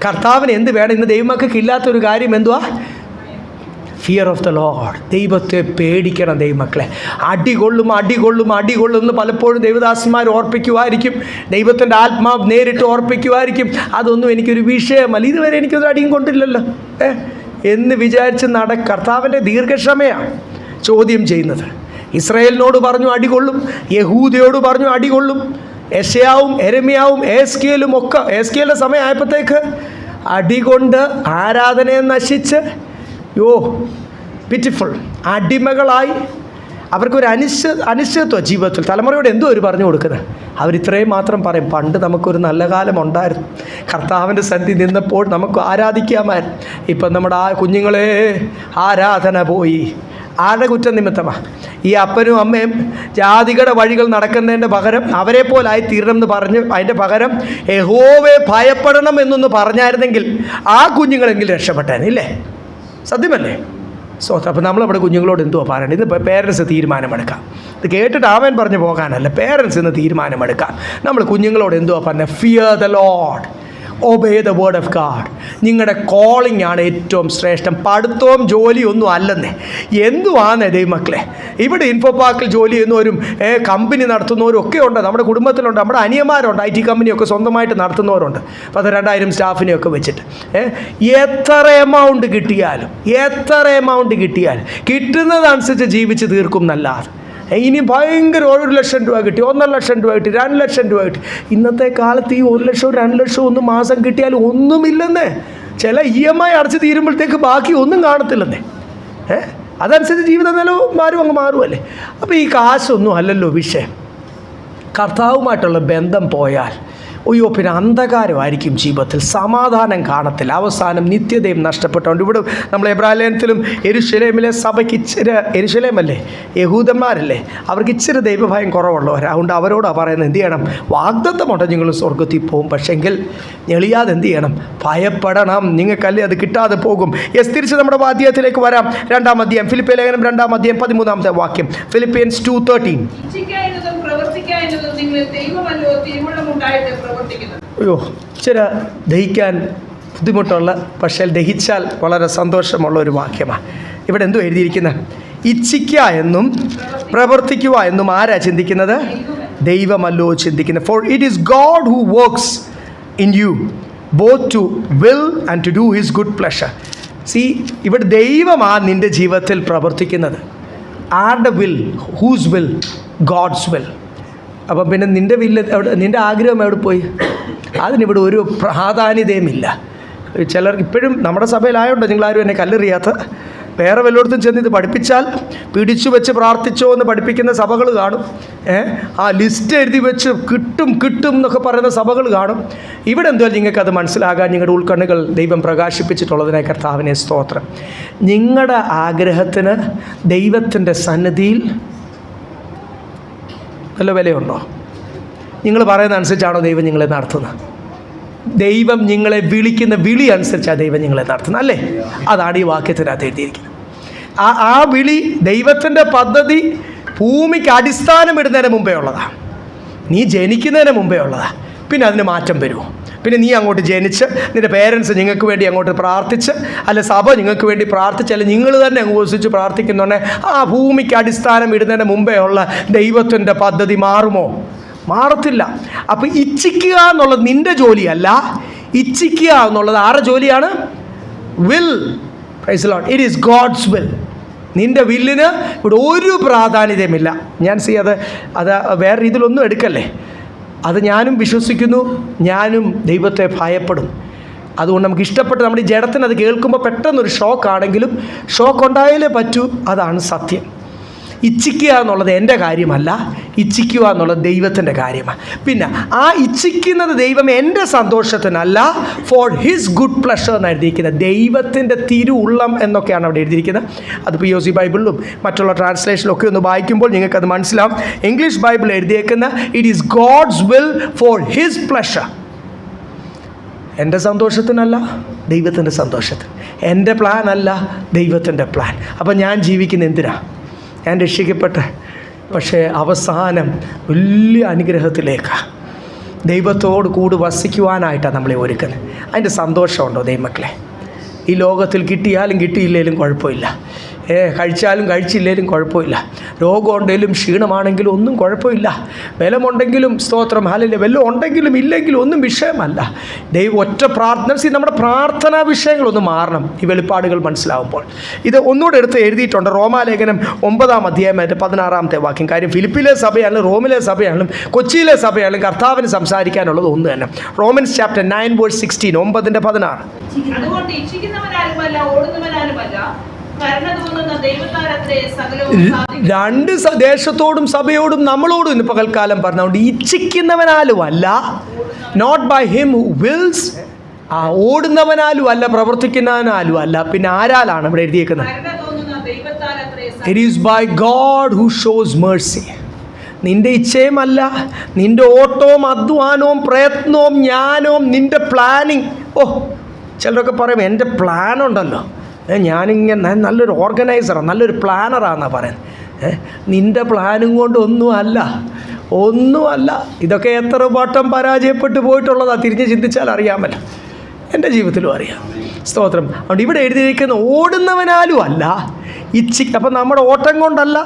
കർത്താവിന് എന്ത് വേണം? ഇന്ന് ദൈവമക്കൾക്ക് ഇല്ലാത്തൊരു കാര്യം എന്തുവാ? Fear of the Lord. ദൈവത്തെ പേടിക്കണം ദൈവമക്കളെ. അടികൊള്ളും എന്ന് പലപ്പോഴും ദൈവദാസന്മാർ ഓർപ്പിക്കുമായിരിക്കും, ദൈവത്തിൻ്റെ ആത്മാവ് നേരിട്ട് ഓർപ്പിക്കുമായിരിക്കും. അതൊന്നും എനിക്കൊരു വിഷയമല്ല, ഇതുവരെ എനിക്കൊരു അടിയും കൊണ്ടില്ലല്ലോ എന്ന് വിചാരിച്ച് കർത്താവിൻ്റെ ദീർഘക്ഷമയാണ് ചോദ്യം ചെയ്യുന്നത്. ഇസ്രായേലിനോട് പറഞ്ഞു അടികൊള്ളും, യഹൂദയോട് പറഞ്ഞു അടികൊള്ളും, യെശയ്യാവും യെരമ്യാവും എസ്കേലും ഒക്കെ എസ്കേലിൻ്റെ സമയമായപ്പോഴത്തേക്ക് അടികൊണ്ട് ആരാധനയെ നശിച്ച് പിറ്റിഫുൾ അടിമകളായി. അവർക്കൊരു അനിശ്ചിതത്വം ജീവിതത്തിൽ. തലമുറയോട് എന്തോ അവർ പറഞ്ഞു കൊടുക്കുന്നത്? അവരിത്രയും മാത്രം പറയും, പണ്ട് നമുക്കൊരു നല്ല കാലം ഉണ്ടായിരുന്നു, കർത്താവിൻ്റെ സന്നിധി നിന്നപ്പോൾ നമുക്ക് ആരാധിക്കാമായിരുന്നു. ഇപ്പം നമ്മുടെ ആ കുഞ്ഞുങ്ങളെ ആരാധന പോയി. ആരുടെ കുറ്റം നിമിത്തമാണ്? ഈ അപ്പനും അമ്മയും ജാതികളുടെ വഴികൾ നടക്കുന്നതിൻ്റെ പകരം അവരെ പോലായി തീരണം എന്ന് പറഞ്ഞ് അതിൻ്റെ പകരം യഹോവയെ ഭയപ്പെടണം എന്നൊന്ന് പറഞ്ഞായിരുന്നെങ്കിൽ ആ കുഞ്ഞുങ്ങളെങ്കിലും രക്ഷപ്പെട്ടേനില്ലേ? സത്യമല്ലേ? അപ്പോൾ നമ്മളവിടെ കുഞ്ഞുങ്ങളോട് എന്തുവാ പറയണം? ഇത് പേരൻസ് തീരുമാനമെടുക്കാം. ഇത് കേട്ടിട്ട് അവൻ പറഞ്ഞു പോകാനല്ല, പേരൻസ് ഇന്ന് തീരുമാനമെടുക്കാം. നമ്മൾ കുഞ്ഞുങ്ങളോട് എന്തുവാ പറഞ്ഞത്? Fear the Lord, obey the word of God. നിങ്ങളുടെ കോളിംഗ് ആണ് ഏറ്റവും ശ്രേഷ്ഠം. പഠിത്തവും ജോലിയൊന്നും അല്ലെന്നേ. എന്തുവാന്നേ ദൈവമക്കളെ? ഇവിടെ ഇൻഫോ പാർക്കിൽ ജോലി ചെയ്യുന്നവരും കമ്പനി നടത്തുന്നവരും ഒക്കെ ഉണ്ട്. നമ്മുടെ കുടുംബത്തിലുണ്ട്, നമ്മുടെ അനിയന്മാരുണ്ട്, IT കമ്പനിയൊക്കെ സ്വന്തമായിട്ട് നടത്തുന്നവരുണ്ട്. 2000 സ്റ്റാഫിനെയൊക്കെ വെച്ചിട്ട് എത്ര എമൗണ്ട് കിട്ടിയാലും കിട്ടുന്നതനുസരിച്ച് ജീവിച്ച് തീർക്കും എന്നല്ലാതെ ഇനി ഭയങ്കര 1 ലക്ഷം രൂപ കിട്ടി, 1.5 ലക്ഷം രൂപ കിട്ടി, 2 ലക്ഷം രൂപ കിട്ടി. ഇന്നത്തെ കാലത്ത് ഈ 1 ലക്ഷവും 2 ലക്ഷവും ഒന്നും മാസം കിട്ടിയാലും ഒന്നുമില്ലെന്നേ. ചില EMI അടച്ച് തീരുമ്പോഴത്തേക്ക് ബാക്കി ഒന്നും കാണത്തില്ലെന്നേ. അതനുസരിച്ച് ജീവിത നിലവാരം അങ്ങ് മാറുമല്ലേ. അപ്പോൾ ഈ കാശൊന്നും അല്ലല്ലോ വിഷയം. കർത്താവുമായിട്ടുള്ള ബന്ധം പോയാൽ പിന്നെ അന്ധകാരമായിരിക്കും ജീവിതത്തിൽ, സമാധാനം കാണത്തില്ല, അവസാനം നിത്യതയും നഷ്ടപ്പെട്ടുകൊണ്ട്. ഇവിടെ നമ്മൾ എബ്രായലേഖനത്തിലും യെരൂശലേമിലെ സഭയ്ക്ക് യെരൂശലേമല്ലേ, യഹൂദന്മാരല്ലേ, അവർക്ക് ഇച്ചിരി ദൈവഭയം കുറവുള്ളവർ. അതുകൊണ്ട് അവരോടാണ് പറയുന്നത്, എന്ത് ചെയ്യണം? വാഗ്ദത്തമുണ്ട്, നിങ്ങൾ സ്വർഗത്തിൽ പോകും, പക്ഷെങ്കിൽ ഞെളിയാതെ എന്ത് ചെയ്യണം? ഭയപ്പെടണം. നിങ്ങൾക്കല്ലേ അത് കിട്ടാതെ പോകും. തിരിച്ച് നമ്മുടെ വാദ്യത്തിലേക്ക് വരാം. 2-ാം അധ്യായം, ഫിലിപ്പിയ ലേഖനം 2-ാം അധ്യായം 13-ാമത്തെ വാക്യം. ഫിലിപ്പിയൻസ് 2:13. ഇച്ചിരി ദഹിക്കാൻ ബുദ്ധിമുട്ടുള്ള, പക്ഷേ ദഹിച്ചാൽ വളരെ സന്തോഷമുള്ള ഒരു വാക്യമാണ്. ഇവിടെ എന്തോ എഴുതിയിരിക്കുന്നത്? ഇച്ഛിക്കുക എന്നും പ്രവർത്തിക്കുക എന്നും ആരാ ചിന്തിക്കുന്നത്? ദൈവമല്ലോ ചിന്തിക്കുന്നത്. For it is God who works in you both to will and to do his good pleasure. ഇവിടെ ദൈവമാണ് നിൻ്റെ ജീവിതത്തിൽ പ്രവർത്തിക്കുന്നത്. ആരുടെ will? Whose will? God's will. അപ്പം പിന്നെ നിൻ്റെ വില്ല് എവിടെ? നിൻ്റെ ആഗ്രഹം എവിടെ പോയി? അതിനിവിടെ ഒരു പ്രാധാന്യതയുമില്ല. ചിലർക്ക് ഇപ്പോഴും നമ്മുടെ സഭയിലായോണ്ടോ നിങ്ങളാരും എന്നെ കല്ലെറിയാത്ത? വേറെ വല്ലയിടത്തും ചെന്ന് ഇത് പഠിപ്പിച്ചാൽ പിടിച്ചു വെച്ച് പ്രാർത്ഥിച്ചോ എന്ന് പഠിപ്പിക്കുന്ന സഭകൾ കാണും. ആ ലിസ്റ്റ് എഴുതി വെച്ച് കിട്ടും എന്നൊക്കെ പറയുന്ന സഭകൾ കാണും. ഇവിടെ എന്തുവാ നിങ്ങൾക്ക് അത് മനസ്സിലാകാൻ നിങ്ങളുടെ ഉൾക്കണ്ണുകൾ ദൈവം പ്രകാശിപ്പിച്ചിട്ടുള്ളതിനായി കർത്താവിനെ സ്തോത്രം. നിങ്ങളുടെ ആഗ്രഹത്തിന് ദൈവത്തിൻ്റെ സന്നിധിയിൽ നല്ല വിലയുണ്ടോ? നിങ്ങൾ പറയുന്ന അനുസരിച്ചാണോ ദൈവം നിങ്ങളെ നടത്തുന്നത്? ദൈവം നിങ്ങളെ വിളിക്കുന്ന വിളി അനുസരിച്ചാണ് ദൈവം നിങ്ങളെ നടത്തുന്നത്, അല്ലേ? അതാണ് ഈ വാക്യത്തിനകത്ത് എഴുതിയിരിക്കുന്നത്. ആ വിളി, ദൈവത്തിൻ്റെ പദ്ധതി ഭൂമിക്ക് അടിസ്ഥാനം ഇടുന്നതിന് മുമ്പേ ഉള്ളതാണ്. നീ ജനിക്കുന്നതിന് മുമ്പേ ഉള്ളതാണ്. പിന്നെ അതിന് മാറ്റം വരുമോ? പിന്നെ നീ അങ്ങോട്ട് ജനിച്ച് നിൻ്റെ പേരൻസ് നിങ്ങൾക്ക് വേണ്ടി അങ്ങോട്ട് പ്രാർത്ഥിച്ച്, അല്ല സഭ നിങ്ങൾക്ക് വേണ്ടി പ്രാർത്ഥിച്ച്, അല്ല നിങ്ങൾ തന്നെ അങ്ങ് ഉപസിച്ച് പ്രാർത്ഥിക്കുന്നുണ്ടെങ്കിൽ ആ ഭൂമിക്ക് അടിസ്ഥാനം ഇടുന്നതിന് മുമ്പേ ഉള്ള ദൈവത്തിൻ്റെ പദ്ധതി മാറുമോ? മാറത്തില്ല. അപ്പോൾ ഇച്ഛിക്കുക എന്നുള്ളത് നിൻ്റെ ജോലിയല്ല, ഇച്ഛിക്കുക എന്നുള്ളത് ആരുടെ ജോലിയാണ്? Will. Praise the lord. It is God's will. നിൻ്റെ വില്ലിന് ഇവിടെ ഒരു പ്രാധാന്യതയുമില്ല. ഞാൻ അത് വേറെ രീതിയിലൊന്നും എടുക്കല്ലേ. അത് ഞാനും വിശ്വസിക്കുന്നു, ഞാനും ദൈവത്തെ ഭയപ്പെടും. അതുകൊണ്ട് നമുക്ക് ഇഷ്ടപ്പെട്ട് നമ്മുടെ ഈ ജഡത്തിന് അത് കേൾക്കുമ്പോൾ പെട്ടെന്നൊരു ഷോക്കാണെങ്കിലും ഷോക്ക് ഉണ്ടായാലേ പറ്റൂ. അതാണ് സത്യം. ഇച്ഛിക്കുക എന്നുള്ളത് എൻ്റെ കാര്യമല്ല, ഇച്ഛിക്കുക എന്നുള്ളത് ദൈവത്തിൻ്റെ കാര്യമാണ്. പിന്നെ ആ ഇച്ഛിക്കുന്നത് ദൈവം എൻ്റെ സന്തോഷത്തിനല്ല, ഫോർ ഹിസ് ഗുഡ് പ്ലഷർ എന്നാണ് എഴുതിയിരിക്കുന്നത്. ദൈവത്തിൻ്റെ തിരുവുള്ളം എന്നൊക്കെയാണ് അവിടെ എഴുതിയിരിക്കുന്നത്. അത് POC ബൈബിളിലും മറ്റുള്ള ട്രാൻസ്ലേഷനിലും ഒക്കെ ഒന്ന് വായിക്കുമ്പോൾ നിങ്ങൾക്കത് മനസ്സിലാവും. ഇംഗ്ലീഷ് ബൈബിൾ എഴുതിയേക്കുന്ന it is God's will for his pleasure. എൻ്റെ സന്തോഷത്തിനല്ല, ദൈവത്തിൻ്റെ സന്തോഷത്തിന്. എൻ്റെ പ്ലാൻ അല്ല, ദൈവത്തിൻ്റെ പ്ലാൻ. അപ്പം ഞാൻ ജീവിക്കുന്ന എന്തിനാ? ഞാൻ രക്ഷിക്കപ്പെട്ടെ, പക്ഷേ അവസാനം വലിയ അനുഗ്രഹത്തിലേക്കാണ്, ദൈവത്തോട് കൂടി വസിക്കുവാനായിട്ടാണ് നമ്മളെ ഒരുക്കുന്നത്. അതിൻ്റെ സന്തോഷമുണ്ടോ ദൈവമക്കളെ? ഈ ലോകത്തിൽ കിട്ടിയാലും കിട്ടിയില്ലെങ്കിലും കുഴപ്പമില്ല, കഴിച്ചാലും കഴിച്ചില്ലെങ്കിലും കുഴപ്പമില്ല, രോഗമുണ്ടെങ്കിലും ക്ഷീണമാണെങ്കിലും ഒന്നും കുഴപ്പമില്ല, ബലമുണ്ടെങ്കിലും സ്തോത്രം ഹല്ലേലൂയ, വല്ലതും ഉണ്ടെങ്കിലും ഇല്ലെങ്കിലും ഒന്നും വിഷയമല്ല. ദൈവം ഒറ്റ പ്രാർത്ഥന, നമ്മുടെ പ്രാർത്ഥനാ വിഷയങ്ങളൊന്ന് മാറണം ഈ വെളിപ്പാടുകൾ മനസ്സിലാവുമ്പോൾ. ഇത് ഒന്നുകൂടെ എടുത്ത് എഴുതിയിട്ടുണ്ട് റോമാലേഖനം 9-ാം അധ്യായം 16-ാമത്തെ വാക്യം. കാര്യം ഫിലിപ്പിലെ സഭയാണെങ്കിലും റോമിലെ സഭയാണെങ്കിലും കൊച്ചിയിലെ സഭയാണെങ്കിലും കർത്താവിന് സംസാരിക്കാനുള്ളത് ഒന്ന് തന്നെ. Romance chapter 9:16, 9:16. അതുകൊണ്ട് ഇച്ഛിക്കുന്നവനാലുമല്ല ഓടുന്നവനാലുമല്ല രണ്ട് ദേശത്തോടും സഭയോടും നമ്മളോടും ഇന്ന് പകൽക്കാലം പറഞ്ഞുകൊണ്ട് ഇച്ഛിക്കുന്നവനാലും അല്ല, not by him who wills, ഓടുന്നവനാലും അല്ല, പ്രവർത്തിക്കുന്നവനാലും അല്ല, പിന്നെ ആരാലാണ് ഇവിടെ എഴുതിയേക്കുന്നത്? It is by God who shows mercy. നിൻ്റെ ഇച്ഛയുമല്ല, നിൻ്റെ ഓട്ടവും അധ്വാനവും പ്രയത്നവും ജ്ഞാനവും നിൻ്റെ പ്ലാനിങ്. ചിലരൊക്കെ പറയും എൻ്റെ പ്ലാനുണ്ടല്ലോ, ഞാനിങ്ങനെ നല്ലൊരു ഓർഗനൈസറാണ്, നല്ലൊരു പ്ലാനറാണെന്നാണ് പറയുന്നത്. നിൻ്റെ പ്ലാനും കൊണ്ട് ഒന്നുമല്ല. ഇതൊക്കെ എത്ര വട്ടം പരാജയപ്പെട്ടു പോയിട്ടുള്ളതാണ്. തിരിഞ്ഞ് ചിന്തിച്ചാൽ അറിയാമല്ലോ, എൻ്റെ ജീവിതത്തിലും അറിയാം. സ്തോത്രം. അതുകൊണ്ട് ഇവിടെ എഴുതിയിരിക്കുന്ന ഓടുന്നവനാലും അല്ല, അപ്പം നമ്മുടെ ഓട്ടം കൊണ്ടല്ല,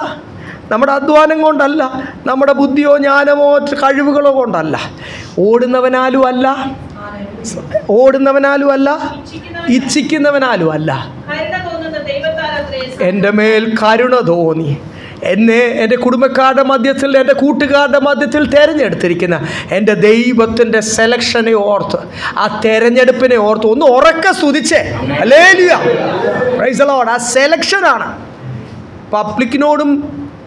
നമ്മുടെ അധ്വാനം കൊണ്ടല്ല, നമ്മുടെ ബുദ്ധിയോ ജ്ഞാനമോ കഴിവുകളോ കൊണ്ടല്ല. ഓടുന്നവനാലും അല്ല, ഇച്ഛിക്കുന്നവനാലും അല്ല. എൻ്റെ മേൽ കരുണ തോന്നി എന്നെ എൻ്റെ കുടുംബക്കാരുടെ മധ്യത്തിൽ, എൻ്റെ കൂട്ടുകാരുടെ മധ്യത്തിൽ തിരഞ്ഞെടുത്തിരിക്കുന്ന എൻ്റെ ദൈവത്തിൻ്റെ സെലക്ഷനെ ഓർത്ത്, ആ തിരഞ്ഞെടുപ്പിനെ ഓർത്ത് ഒന്ന് ഉറക്കെ സ്തുതിച്ചേ. Hallelujah, praise the Lord. ആ സെലക്ഷനാണ് പബ്ലിക്കിനോടും